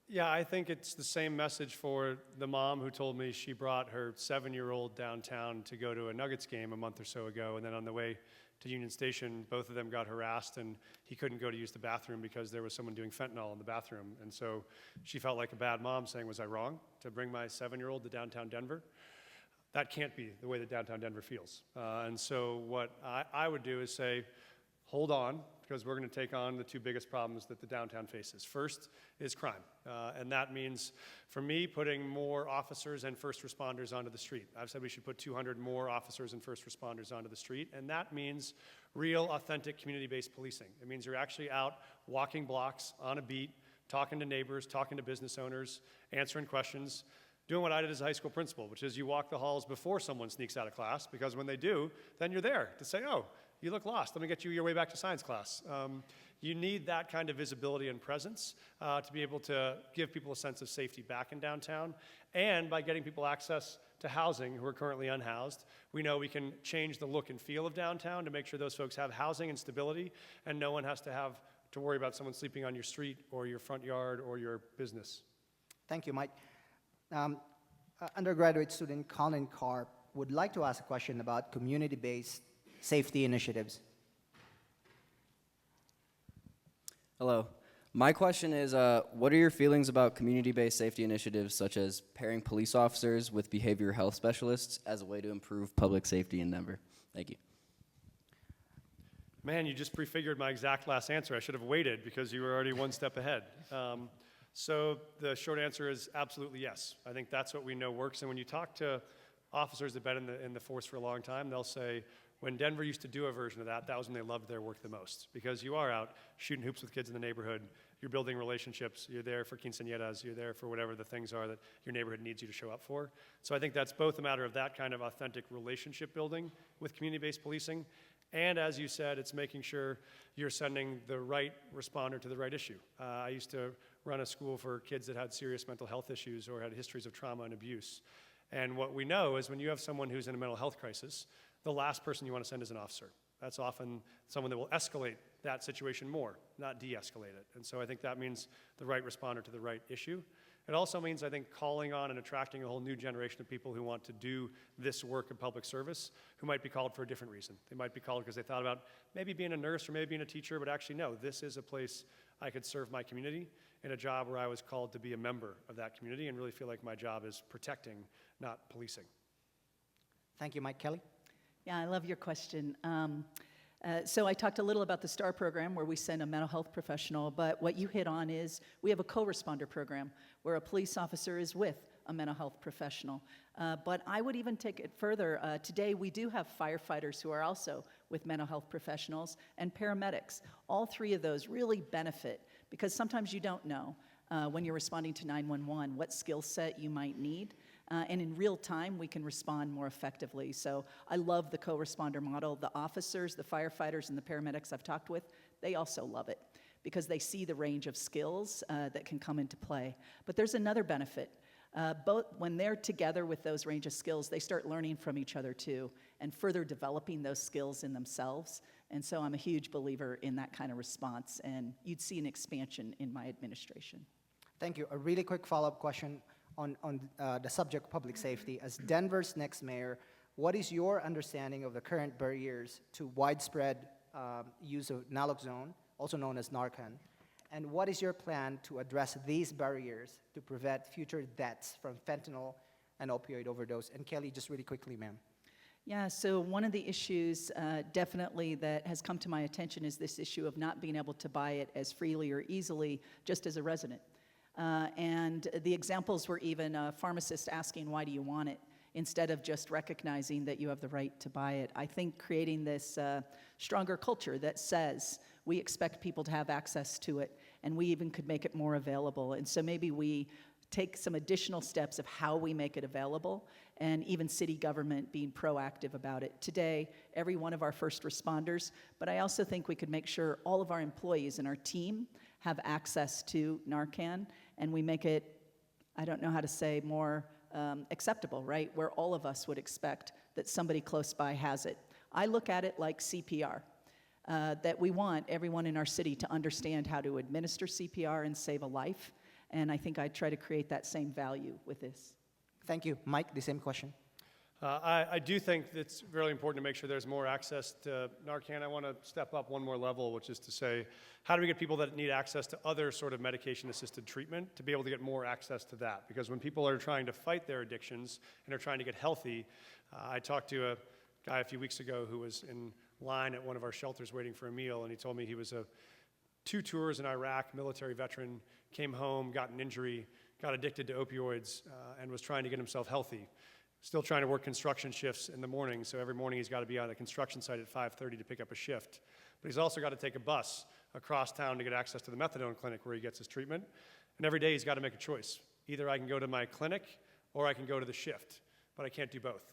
Yeah, I think it's the same message for the mom who told me she brought her 7-year-old downtown to go to a Nuggets game a month or so ago, and then on the way to Union Station, both of them got harassed, and he couldn't go to use the bathroom because there was someone doing fentanyl in the bathroom. And so she felt like a bad mom, saying, was I wrong to bring my 7-year-old to downtown Denver? That can't be the way that downtown Denver feels. And so what I would do is say, hold on, because we're going to take on the two biggest problems that the downtown faces. First is crime, and that means, for me, putting more officers and first responders onto the street. I've said we should put 200 more officers and first responders onto the street, and that means real, authentic, community-based policing. It means you're actually out walking blocks on a beat, talking to neighbors, talking to business owners, answering questions. doing what I did as a high school principal, which is you walk the halls before someone sneaks out of class, because when they do, then you're there to say, oh, you look lost. Let me get you your way back to science class. You need that kind of visibility and presence to be able to give people a sense of safety back in downtown. And by getting people access to housing who are currently unhoused, we know we can change the look and feel of downtown to make sure those folks have housing and stability, and no one has to worry about someone sleeping on your street or your front yard or your business. Thank you, Mike. Undergraduate student Colin Karp would like to ask a question about community-based safety initiatives. Hello. My question is, what are your feelings about community-based safety initiatives such as pairing police officers with behavioral health specialists as a way to improve public safety in Denver? Thank you. Man, you just prefigured my exact last answer. I should have waited because you were already one step ahead. So the short answer is absolutely yes. I think that's what we know works. And when you talk to officers that have been in the force for a long time, they'll say, when Denver used to do a version of that, that was when they loved their work the most. Because you are out shooting hoops with kids in the neighborhood, you're building relationships, you're there for quinceañeras, you're there for whatever the things are that your neighborhood needs you to show up for. So I think that's both a matter of that kind of authentic relationship building with community-based policing, and as you said, it's making sure you're sending the right responder to the right issue. I used to run a school for kids that had serious mental health issues or had histories of trauma and abuse. And what we know is when you have someone who's in a mental health crisis, the last person you want to send is an officer. That's often someone that will escalate that situation more, not de-escalate it. And so I think that means the right responder to the right issue. It also means, I think, calling on and attracting a whole new generation of people who want to do this work of public service, who might be called for a different reason. They might be called because they thought about maybe being a nurse or maybe being a teacher, but actually, no, this is a place I could serve my community in a job where I was called to be a member of that community and really feel like my job is protecting, not policing. Thank you, Mike. Kelly? Yeah, I love your question. So I talked a little about the STAR program where we send a mental health professional, but what you hit on is we have a co-responder program where a police officer is with a mental health professional. But I would even take it further. Today we do have firefighters who are also with mental health professionals and paramedics. All three of those really benefit because sometimes you don't know when you're responding to 911 what skill set you might need. And in real time, we can respond more effectively. So I love the co-responder model. The officers, the firefighters, and the paramedics I've talked with, they also love it because they see the range of skills that can come into play. But there's another benefit. Both when they're together with those range of skills, they start learning from each other too and further developing those skills in themselves. And so I'm a huge believer in that kind of response, and you'd see an expansion in my administration. Thank you. A really quick follow-up question on the subject of public safety. As Denver's next mayor, what is your understanding of the current barriers to widespread use of naloxone, also known as Narcan? And what is your plan to address these barriers to prevent future deaths from fentanyl and opioid overdose? And Kelly, just really quickly, ma'am. Yeah, so one of the issues definitely that has come to my attention is this issue of not being able to buy it as freely or easily just as a resident. And the examples were even a pharmacist asking, why do you want it? Instead of just recognizing that you have the right to buy it. I think creating this stronger culture that says we expect people to have access to it, and we even could make it more available. And so maybe we take some additional steps of how we make it available, and even city government being proactive about it. Today, every one of our first responders, but I also think we could make sure all of our employees and our team have access to Narcan, and we make it, I don't know how to say, more acceptable, right? Where all of us would expect that somebody close by has it. I look at it like CPR, that we want everyone in our city to understand how to administer CPR and save a life, and I think I try to create that same value with this. Thank you. Mike, the same question. I do think it's really important to make sure there's more access to Narcan. I want to step up one more level, which is to say, how do we get people that need access to other sort of medication-assisted treatment to be able to get more access to that? Because when people are trying to fight their addictions and are trying to get healthy, I talked to a guy a few weeks ago who was in line at one of our shelters waiting for a meal, and he told me he was 2 tours in Iraq, military veteran, came home, got an injury, got addicted to opioids, and was trying to get himself healthy. Still trying to work construction shifts in the morning, so every morning he's got to be on a construction site at 5:30 to pick up a shift. But he's also got to take a bus across town to get access to the methadone clinic where he gets his treatment. And every day he's got to make a choice. Either I can go to my clinic or I can go to the shift, but I can't do both.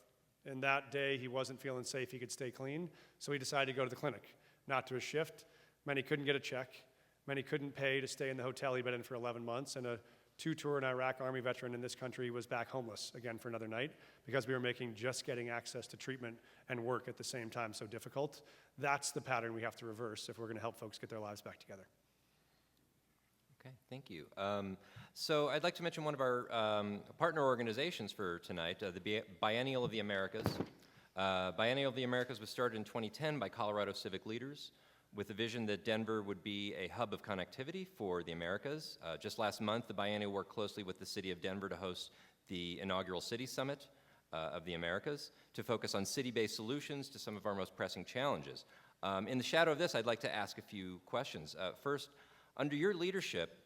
And that day, he wasn't feeling safe, he could stay clean, so he decided to go to the clinic, not to a shift. Many couldn't get a check. Many couldn't pay to stay in the hotel he'd been in for 11 months, and a two-tour and Iraq Army veteran in this country was back homeless again for another night because we were making just getting access to treatment and work at the same time so difficult. That's the pattern we have to reverse if we're going to help folks get their lives back together. Okay, thank you. So I'd like to mention one of our partner organizations for tonight, the Biennial of the Americas. Biennial of the Americas was started in 2010 by Colorado civic leaders with the vision that Denver would be a hub of connectivity for the Americas. Just last month, the Biennial worked closely with the city of Denver to host the inaugural City Summit of the Americas to focus on city-based solutions to some of our most pressing challenges. In the shadow of this, I'd like to ask a few questions. First, under your leadership,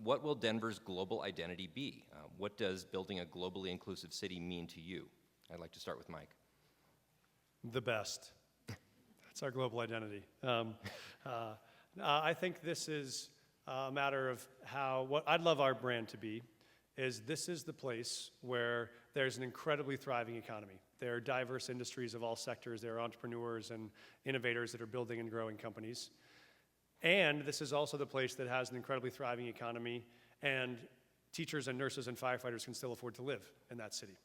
what will Denver's global identity be? What does building a globally inclusive city mean to you? I'd like to start with Mike. The best. That's our global identity. I think this is a matter of what I'd love our brand to be is this is the place where there's an incredibly thriving economy. There are diverse industries of all sectors. There are entrepreneurs and innovators that are building and growing companies. And this is also the place that has an incredibly thriving economy, and teachers and nurses and firefighters can still afford to live in that city.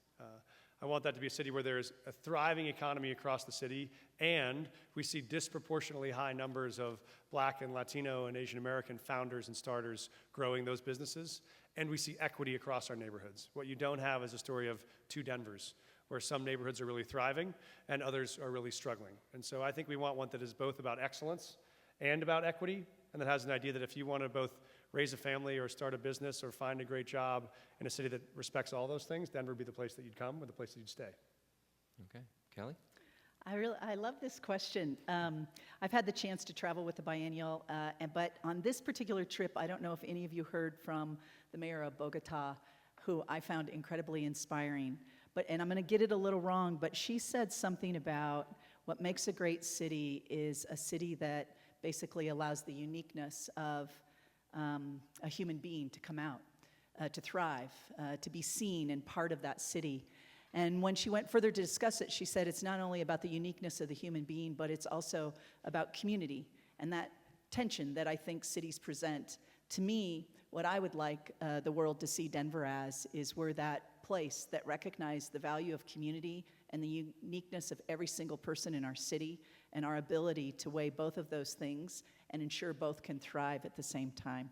I want that to be a city where there's a thriving economy across the city, and we see disproportionately high numbers of Black and Latino and Asian American founders and starters growing those businesses, and we see equity across our neighborhoods. What you don't have is a story of two Denvers, where some neighborhoods are really thriving and others are really struggling. And so I think we want one that is both about excellence and about equity, and that has an idea that if you want to both raise a family or start a business or find a great job in a city that respects all those things, Denver would be the place that you'd come or the place that you'd stay. Okay, Kelly? I love this question. I've had the chance to travel with the Biennial, but on this particular trip, I don't know if any of you heard from the mayor of Bogota, who I found incredibly inspiring. And I'm going to get it a little wrong, but she said something about what makes a great city is a city that basically allows the uniqueness of a human being to come out, to thrive, to be seen and part of that city. And when she went further to discuss it, she said it's not only about the uniqueness of the human being, but it's also about community and that tension that I think cities present. To me, what I would like the world to see Denver as is we're that place that recognizes the value of community and the uniqueness of every single person in our city and our ability to weigh both of those things and ensure both can thrive at the same time.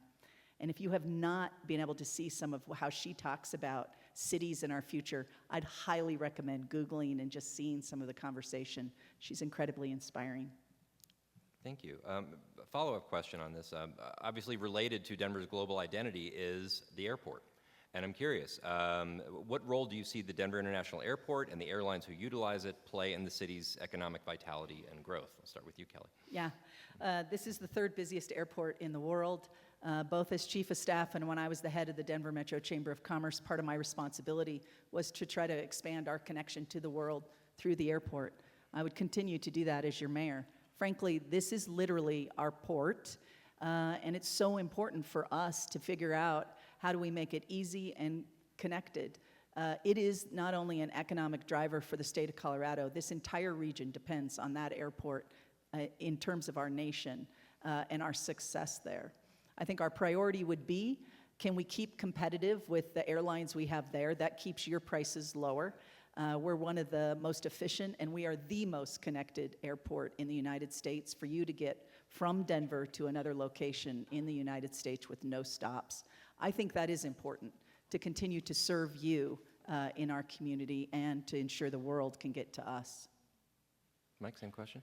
And if you have not been able to see some of how she talks about cities in our future, I'd highly recommend Googling and just seeing some of the conversation. She's incredibly inspiring. Thank you. A follow-up question on this. Obviously related to Denver's global identity is the airport. And I'm curious, what role do you see the Denver International Airport and the airlines who utilize it play in the city's economic vitality and growth? I'll start with you, Kelly. Yeah, this is the third busiest airport in the world. Both as chief of staff and when I was the head of the Denver Metro Chamber of Commerce, part of my responsibility was to try to expand our connection to the world through the airport. I would continue to do that as your mayor. Frankly, this is literally our port, and it's so important for us to figure out how do we make it easy and connected. It is not only an economic driver for the state of Colorado, this entire region depends on that airport in terms of our nation and our success there. I think our priority would be, can we keep competitive with the airlines we have there? That keeps your prices lower. We're one of the most efficient, and we are the most connected airport in the United States for you to get from Denver to another location in the United States with no stops. I think that is important to continue to serve you in our community and to ensure the world can get to us. Mike, same question.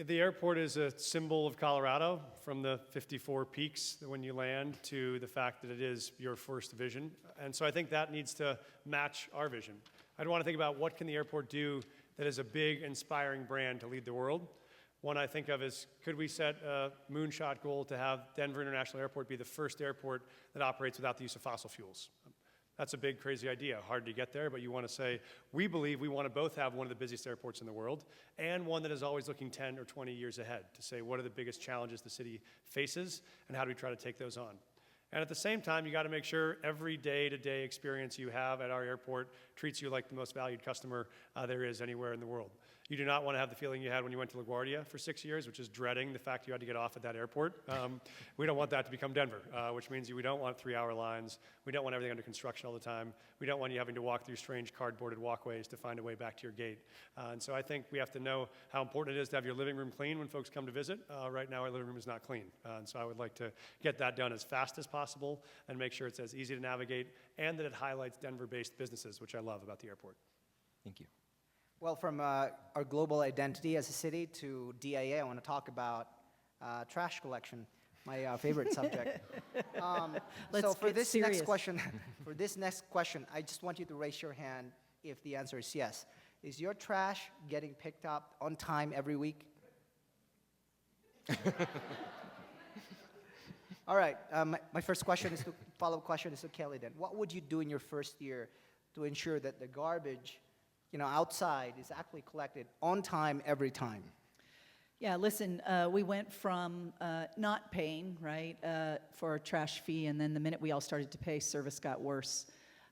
The airport is a symbol of Colorado, from the 54 peaks when you land to the fact that it is your first vision. And so I think that needs to match our vision. I'd want to think about what can the airport do that is a big, inspiring brand to lead the world. One I think of is, could we set a moonshot goal to have Denver International Airport be the first airport that operates without the use of fossil fuels? That's a big, crazy idea. Hard to get there, but you want to say, we believe we want to both have one of the busiest airports in the world and one that is always looking 10 or 20 years ahead to say, what are the biggest challenges the city faces and how do we try to take those on? And at the same time, you got to make sure every day-to-day experience you have at our airport treats you like the most valued customer there is anywhere in the world. You do not want to have the feeling you had when you went to LaGuardia for 6 years, which is dreading the fact you had to get off at that airport. We don't want that to become Denver, which means we don't want 3-hour lines. We don't want everything under construction all the time. We don't want you having to walk through strange cardboarded walkways to find a way back to your gate. And so I think we have to know how important it is to have your living room clean when folks come to visit. Right now, our living room is not clean. And so I would like to get that done as fast as possible and make sure it's as easy to navigate and that it highlights Denver-based businesses, which I love about the airport. Thank you. Well, from our global identity as a city to DIA, I want to talk about trash collection, my favorite subject. Let's so for get this serious. next question, I just want you to raise your hand if the answer is yes. Is your trash getting picked up on time every week? All right. My first question is follow-up question is to Kelly then. What would you do in your first year to ensure that the garbage outside is actually collected on time every time? Yeah, listen, we went from not paying, right, for a trash fee, and then the minute we all started to pay, service got worse.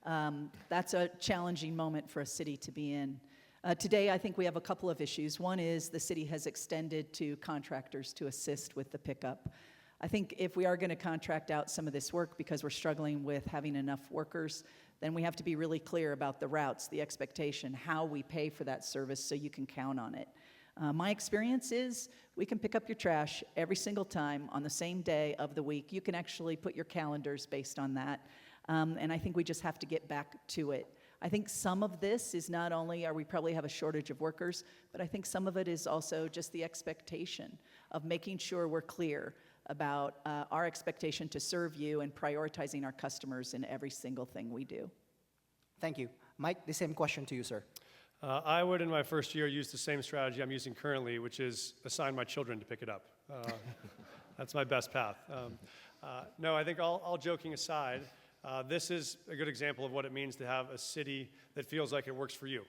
That's a challenging moment for a city to be in. Today, I think we have a couple of issues. One is the city has extended to contractors to assist with the pickup. I think if we are going to contract out some of this work because we're struggling with having enough workers, then we have to be really clear about the routes, the expectation, how we pay for that service so you can count on it. My experience is we can pick up your trash every single time on the same day of the week. You can actually put your calendars based on that. And I think we just have to get back to it. I think some of this is not only we probably have a shortage of workers, but I think some of it is also just the expectation of making sure we're clear about our expectation to serve you and prioritizing our customers in every single thing we do. Thank you. Mike, the same question to you, sir. I would, in my first year, use the same strategy I'm using currently, which is assign my children to pick it up. That's my best path. No, I think all joking aside, this is a good example of what it means to have a city that feels like it works for you,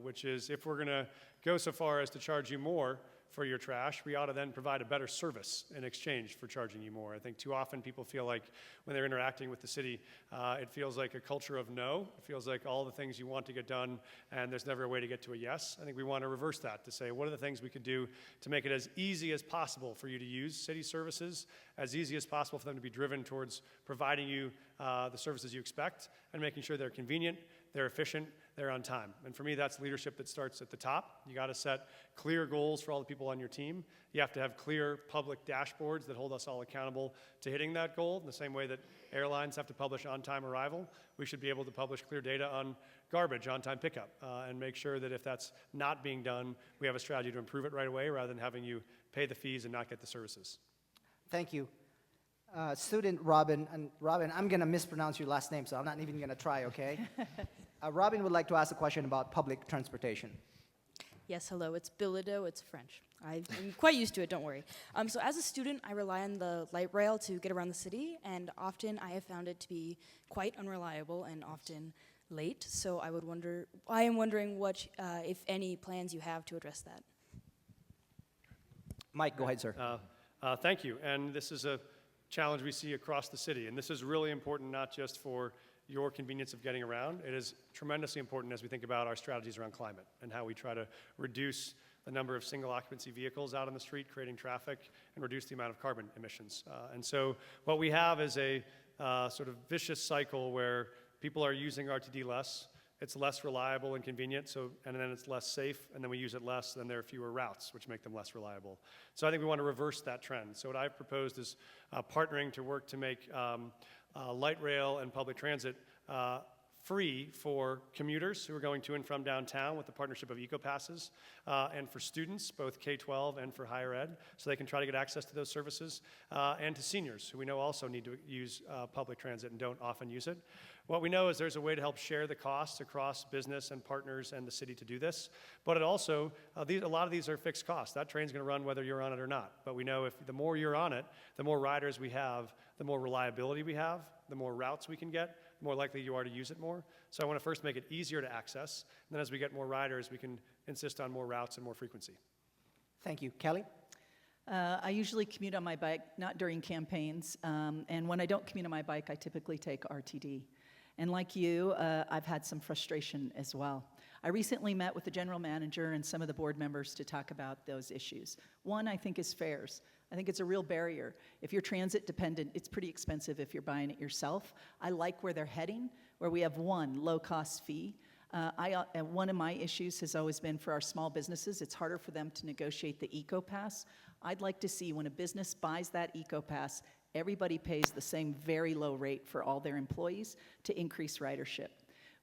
which is if we're going to go so far as to charge you more for your trash, we ought to then provide a better service in exchange for charging you more. I think too often people feel like when they're interacting with the city, it feels like a culture of no. It feels like all the things you want to get done and there's never a way to get to a yes. I think we want to reverse that to say, what are the things we could do to make it as easy as possible for you to use city services, as easy as possible for them to be driven towards providing you the services you expect and making sure they're convenient, they're efficient, they're on time. And for me, that's leadership that starts at the top. You got to set clear goals for all the people on your team. You have to have clear public dashboards that hold us all accountable to hitting that goal. In the same way that airlines have to publish on-time arrival, we should be able to publish clear data on garbage, on-time pickup, and make sure that if that's not being done, we have a strategy to improve it right away rather than having you pay the fees and not get the services. Thank you. Student Robin, and Robin, I'm going to mispronounce your last name, so I'm not even going to try, okay? Robin would like to ask a question about public transportation. Yes, hello, it's Bilodeau, it's French. I'm quite used to it, don't worry. So as a student, I rely on the light rail to get around the city, and often I have found it to be quite unreliable and often late. So I am wondering what, if any, plans you have to address that. Mike, go ahead, sir. Thank you, and this is a challenge we see across the city, and this is really important not just for your convenience of getting around. It is tremendously important as we think about our strategies around climate and how we try to reduce the number of single occupancy vehicles out on the street creating traffic and reduce the amount of carbon emissions. And so what we have is a sort of vicious cycle where people are using RTD less, it's less reliable and convenient, and then it's less safe, and then we use it less, then there are fewer routes, which make them less reliable. So I think we want to reverse that trend. So what I've proposed is partnering to work to make light rail and public transit free for commuters who are going to and from downtown with the partnership of EcoPasses, and for students, both K-12 and for higher ed, so they can try to get access to those services, and to seniors who we know also need to use public transit and don't often use it. What we know is there's a way to help share the costs across business and partners and the city to do this, but it also, a lot of these are fixed costs. That train's going to run whether you're on it or not, but we know if the more you're on it, the more riders we have, the more reliability we have, the more routes we can get, the more likely you are to use it more. So I want to first make it easier to access, and then as we get more riders, we can insist on more routes and more frequency. Thank you. Kelly? I usually commute on my bike, not during campaigns. And when I don't commute on my bike, I typically take RTD. And like you, I've had some frustration as well. I recently met with the general manager and some of the board members to talk about those issues. One, I think, is fares. I think it's a real barrier. If you're transit dependent, it's pretty expensive if you're buying it yourself. I like where they're heading, where we have one low-cost fee. One of my issues has always been for our small businesses, it's harder for them to negotiate the eco-pass. I'd like to see when a business buys that eco-pass, everybody pays the same very low rate for all their employees to increase ridership.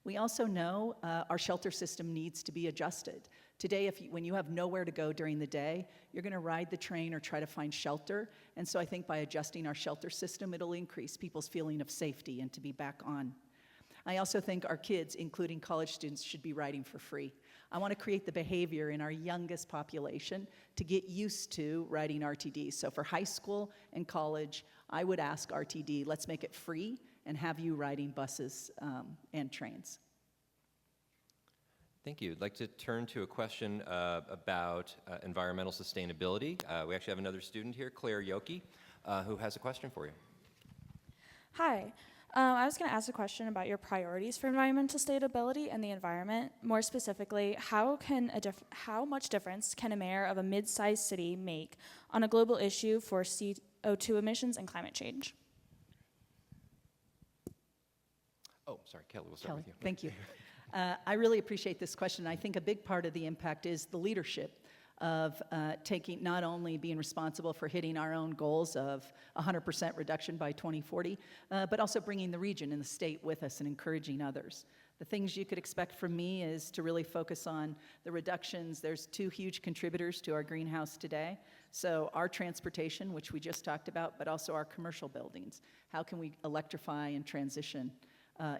We also know our shelter system needs to be adjusted. Today, when you have nowhere to go during the day, you're going to ride the train or try to find shelter. And so I think by adjusting our shelter system, it'll increase people's feeling of safety and to be back on. I also think our kids, including college students, should be riding for free. I want to create the behavior in our youngest population to get used to riding RTD. So for high school and college, I would ask RTD, let's make it free and have you riding buses and trains. Thank you. I'd like to turn to a question about environmental sustainability. We actually have another student here, Claire Yoki, who has a question for you. Hi. I was going to ask a question about your priorities for environmental sustainability and the environment. More specifically, how much difference can a mayor of a mid-sized city make on a global issue for CO2 emissions and climate change? Oh, sorry, Kelly, we'll start with you. Thank you. I really appreciate this question. I think a big part of the impact is the leadership of not only being responsible for hitting our own goals of 100% reduction by 2040, but also bringing the region and the state with us and encouraging others. The things you could expect from me is to really focus on the reductions. There's two huge contributors to our greenhouse today. So our transportation, which we just talked about, but also our commercial buildings. How can we electrify and transition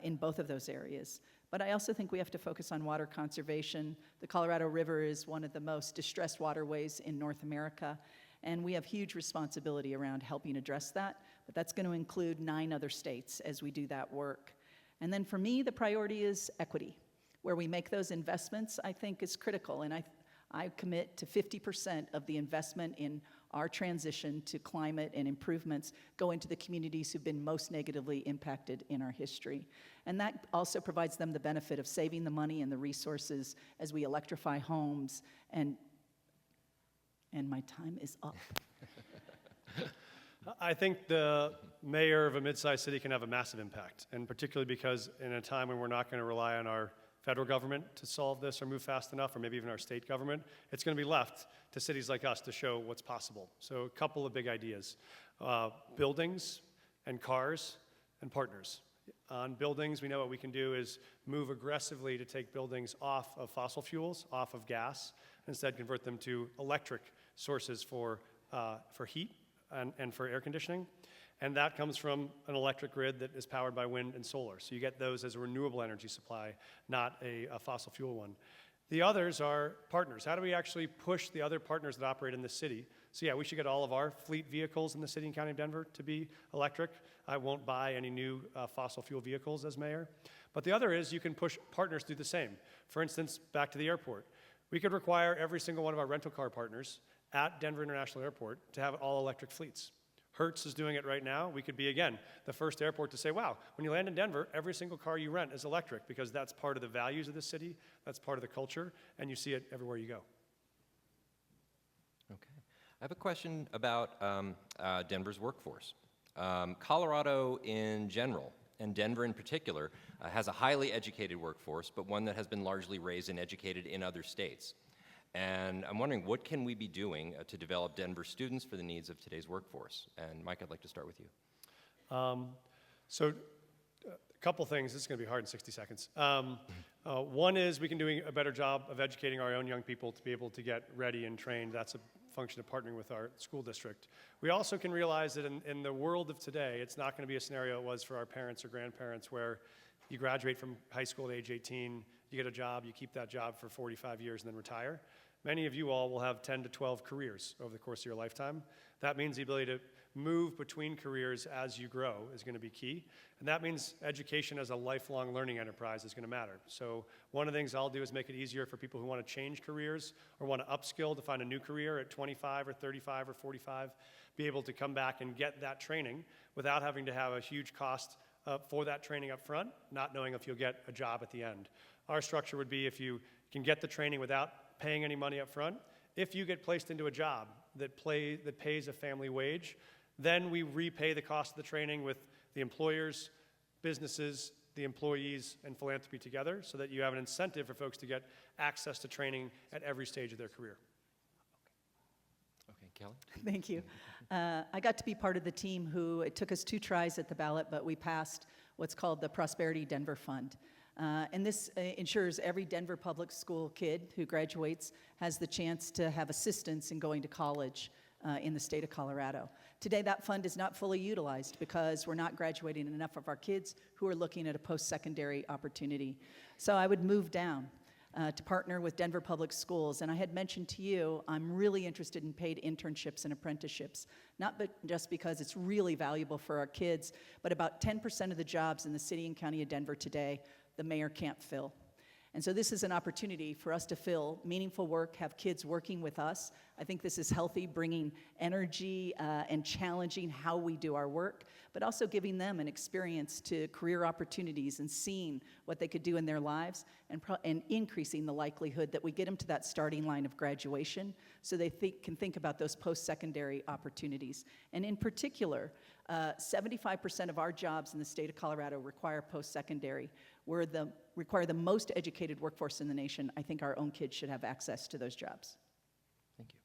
in both of those areas? But I also think we have to focus on water conservation. The Colorado River is one of the most distressed waterways in North America, and we have huge responsibility around helping address that, but that's going to include 9 other states as we do that work. And then for me, the priority is equity. Where we make those investments, I think, is critical, and I commit to 50% of the investment in our transition to climate and improvements go into the communities who've been most negatively impacted in our history. And that also provides them the benefit of saving the money and the resources as we electrify homes. And my time is up. I think the mayor of a mid-sized city can have a massive impact, and particularly because in a time when we're not going to rely on our federal government to solve this or move fast enough, or maybe even our state government, it's going to be left to cities like us to show what's possible. So a couple of big ideas. Buildings and cars and partners. On buildings, we know what we can do is move aggressively to take buildings off of fossil fuels, off of gas, instead convert them to electric sources for heat and for air conditioning. And that comes from an electric grid that is powered by wind and solar. So you get those as a renewable energy supply, not a fossil fuel one. The others are partners. How do we actually push the other partners that operate in the city? So yeah, we should get all of our fleet vehicles in the city and county of Denver to be electric. I won't buy any new fossil fuel vehicles as mayor. But the other is you can push partners to do the same. For instance, back to the airport. We could require every single one of our rental car partners at Denver International Airport to have all electric fleets. Hertz is doing it right now. We could be, again, the first airport to say, wow, when you land in Denver, every single car you rent is electric, because that's part of the values of the city, that's part of the culture, and you see it everywhere you go. Okay. I have a question about Denver's workforce. Colorado in general, and Denver in particular, has a highly educated workforce, but one that has been largely raised and educated in other states. And I'm wondering, what can we be doing to develop Denver students for the needs of today's workforce? And Mike, I'd like to start with you. So a couple things. This is going to be hard in 60 seconds. One is we can do a better job of educating our own young people to be able to get ready and trained. That's a function of partnering with our school district. We also can realize that in the world of today, it's not going to be a scenario it was for our parents or grandparents, where you graduate from high school at age 18, you get a job, you keep that job for 45 years and then retire. Many of you all will have 10 to 12 careers over the course of your lifetime. That means the ability to move between careers as you grow is going to be key. And that means education as a lifelong learning enterprise is going to matter. So one of the things I'll do is make it easier for people who want to change careers or want to upskill to find a new career at 25 or 35 or 45, be able to come back and get that training without having to have a huge cost for that training up front, not knowing if you'll get a job at the end. Our structure would be if you can get the training without paying any money up front, if you get placed into a job that pays a family wage, then we repay the cost of the training with the employers, businesses, the employees, and philanthropy together so that you have an incentive for folks to get access to training at every stage of their career. Okay, Kelly? Thank you. I got to be part of the team who, it took us 2 tries at the ballot, but we passed what's called the Prosperity Denver Fund. And this ensures every Denver public school kid who graduates has the chance to have assistance in going to college in the state of Colorado. Today, that fund is not fully utilized because we're not graduating enough of our kids who are looking at a post-secondary opportunity. So I would move down to partner with Denver Public Schools. And I had mentioned to you, I'm really interested in paid internships and apprenticeships, not just because it's really valuable for our kids, but about 10% of the jobs in the city and county of Denver today, the mayor can't fill. And so this is an opportunity for us to fill meaningful work, have kids working with us. I think this is healthy, bringing energy and challenging how we do our work, but also giving them an experience to career opportunities and seeing what they could do in their lives and increasing the likelihood that we get them to that starting line of graduation so they can think about those post-secondary opportunities. And in particular, 75% of our jobs in the state of Colorado require post-secondary. Require the most educated workforce in the nation. I think our own kids should have access to those jobs. Thank you.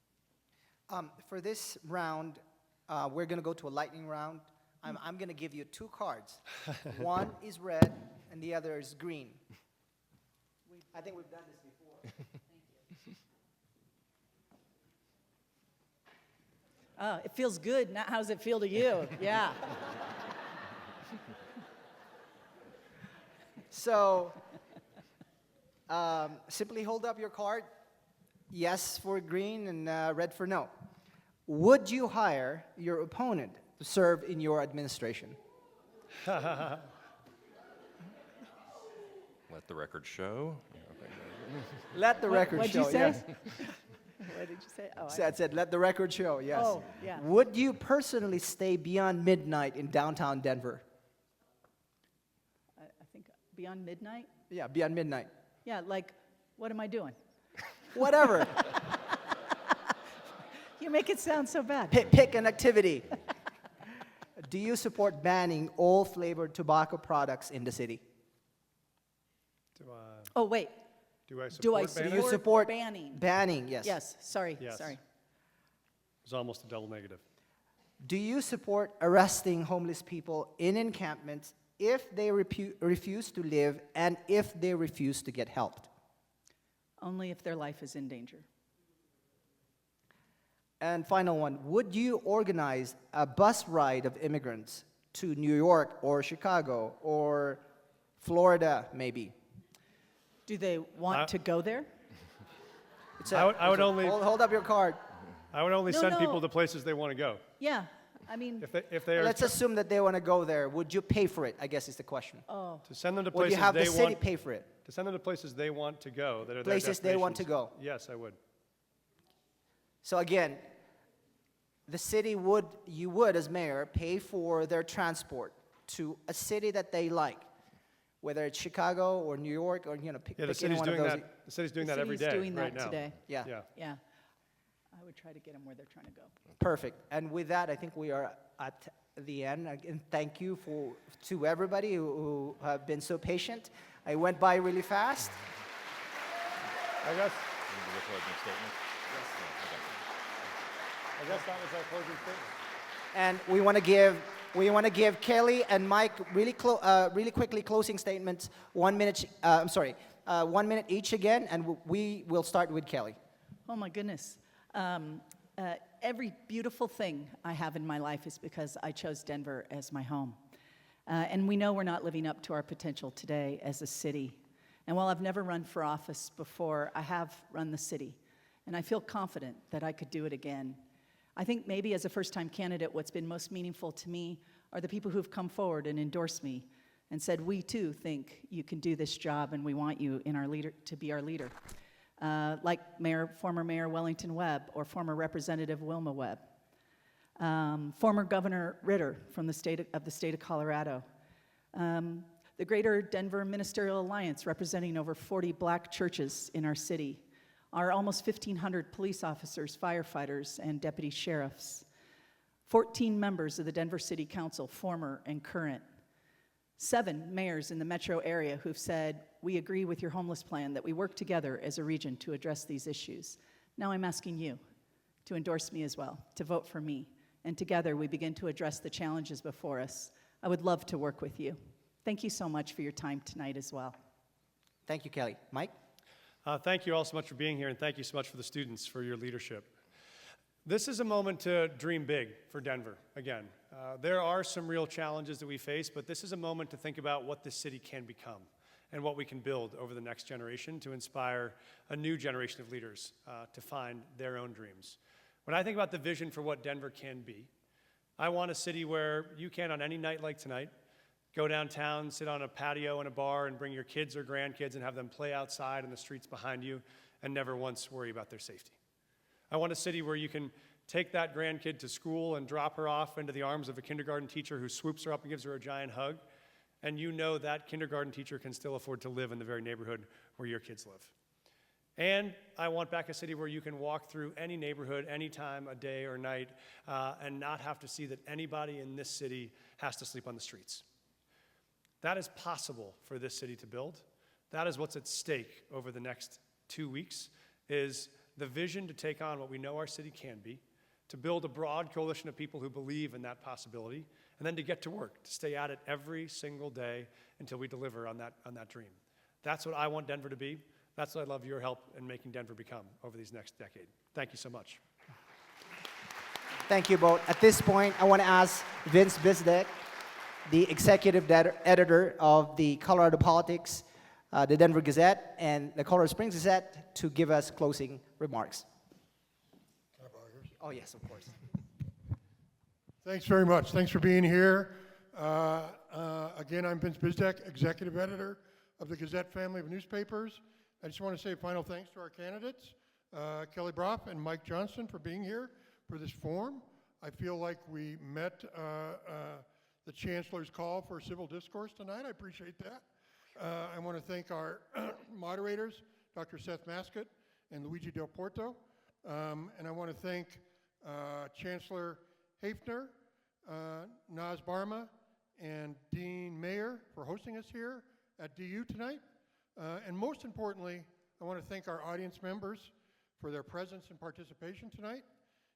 For this round, we're going to go to a lightning round. I'm going to give you 2 cards. One is red, and the other is green. I think we've done this before. It feels good. Now, how does it feel to you? Yeah. So, simply hold up your card. Yes for green and red for no. Would you hire your opponent to serve in your administration? Let the record show. Let the record What'd show. you say? Yes. What did you say? Oh, I said, let the record show. Yes. Oh, yeah. Would you personally stay beyond midnight in downtown Denver? I think beyond midnight? Yeah, beyond midnight. Yeah, like, what am I doing? Whatever. You make it sound so bad. Pick an activity. Do you support banning all flavored tobacco products in the city? Oh, wait. Do I Do I support Do you support support banning? Banning, yes. Yes, sorry, Yes. sorry. It's almost a double negative. Do you support arresting homeless people in encampments if they refuse to live and if they refuse to get help? Only if their life is in danger. And final one, would you organize a bus ride of immigrants to New York or Chicago or Florida, maybe? Do they want to go there? I would only Hold up your card. I would only No, send no. people to places they want to go. Yeah, I mean, If they are Let's assume that they want to go there. Would you pay for it, I guess is the question. oh, to send them to Would places you have the they city want pay for it? to send them to places they want to go that are their Places they want to destinations. go. Yes, I would. So again, the city you would, as mayor, pay for their transport to a city that they like, whether it's Chicago or New York or, pick Yeah, the pick any city's one of doing those. that. The city's doing the that every city's day doing right that now. today. Yeah, Yeah. Yeah. I would try to get them where they're trying to go. perfect. And with that, I think we are at the end. Again, thank you to everybody who have been so patient. I went by really fast. I guess that was our closing statement. And we want to give Kelly and Mike really quickly closing statements. 1 minute. 1 minute each again, and we will start with Kelly. Oh my goodness. Every beautiful thing I have in my life is because I chose Denver as my home. And we know we're not living up to our potential today as a city. And while I've never run for office before, I have run the city. And I feel confident that I could do it again. I think maybe as a first-time candidate, what's been most meaningful to me are the people who've come forward and endorsed me and said, we too think you can do this job and we want you in our leader to be our leader. Like former Mayor Wellington Webb or former Representative Wilma Webb. Former Governor Ritter from the state of Colorado. The Greater Denver Ministerial Alliance representing over 40 black churches in our city. Our almost 1,500 police officers, firefighters, and deputy sheriffs. 14 members of the Denver City Council, former and current. 7 mayors in the metro area who've said, we agree with your homeless plan, that we work together as a region to address these issues. Now I'm asking you to endorse me as well, to vote for me, and together we begin to address the challenges before us. I would love to work with you. Thank you so much for your time tonight as well. Thank you, Kelly. Mike? Thank you all so much for being here, and thank you so much for the students for your leadership. This is a moment to dream big for Denver, again. There are some real challenges that we face, but this is a moment to think about what this city can become and what we can build over the next generation to inspire a new generation of leaders to find their own dreams. When I think about the vision for what Denver can be, I want a city where you can, on any night like tonight, go downtown, sit on a patio in a bar, and bring your kids or grandkids and have them play outside in the streets behind you and never once worry about their safety. I want a city where you can take that grandkid to school and drop her off into the arms of a kindergarten teacher who swoops her up and gives her a giant hug, and you know that kindergarten teacher can still afford to live in the very neighborhood where your kids live. And I want back a city where you can walk through any neighborhood, any time, a day or night, and not have to see that anybody in this city has to sleep on the streets. That is possible for this city to build. That is what's at stake over the next 2 weeks, is the vision to take on what we know our city can be, to build a broad coalition of people who believe in that possibility, and then to get to work, to stay at it every single day until we deliver on that dream. That's what I want Denver to be. That's what I'd love your help in making Denver become over these next decade. Thank you so much. Thank you both. At this point, I want to ask Vince Bisdek, the executive editor of the Colorado Politics, the Denver Gazette, and the Colorado Springs Gazette, to give us closing remarks. Can I borrow yours? Oh, yes, of course. Thanks very much. Thanks for being here. Again, I'm Vince Bisdek, executive editor of the Gazette family of newspapers. I just want to say final thanks to our candidates, Kelly Brough and Mike Johnston, for being here for this forum. I feel like we met the Chancellor's call for civil discourse tonight. I appreciate that. I want to thank our moderators, Dr. Seth Maskett and Luigi Del Porto. And I want to thank Chancellor Hafner, Naz Barma, and Dean Mayer for hosting us here at DU tonight. And most importantly, I want to thank our audience members for their presence and participation tonight.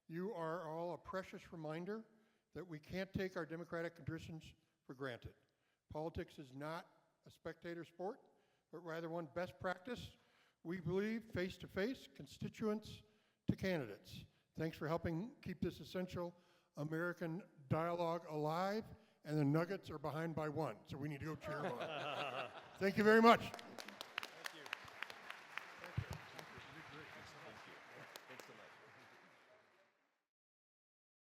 You are all a precious reminder that we can't take our democratic traditions for granted. Politics is not a spectator sport, but rather one best practice. We believe face-to-face, constituents to candidates. Thanks for helping keep this essential American dialogue alive, and the Nuggets are behind by 1, so we need to go cheer them on. Thank you very much.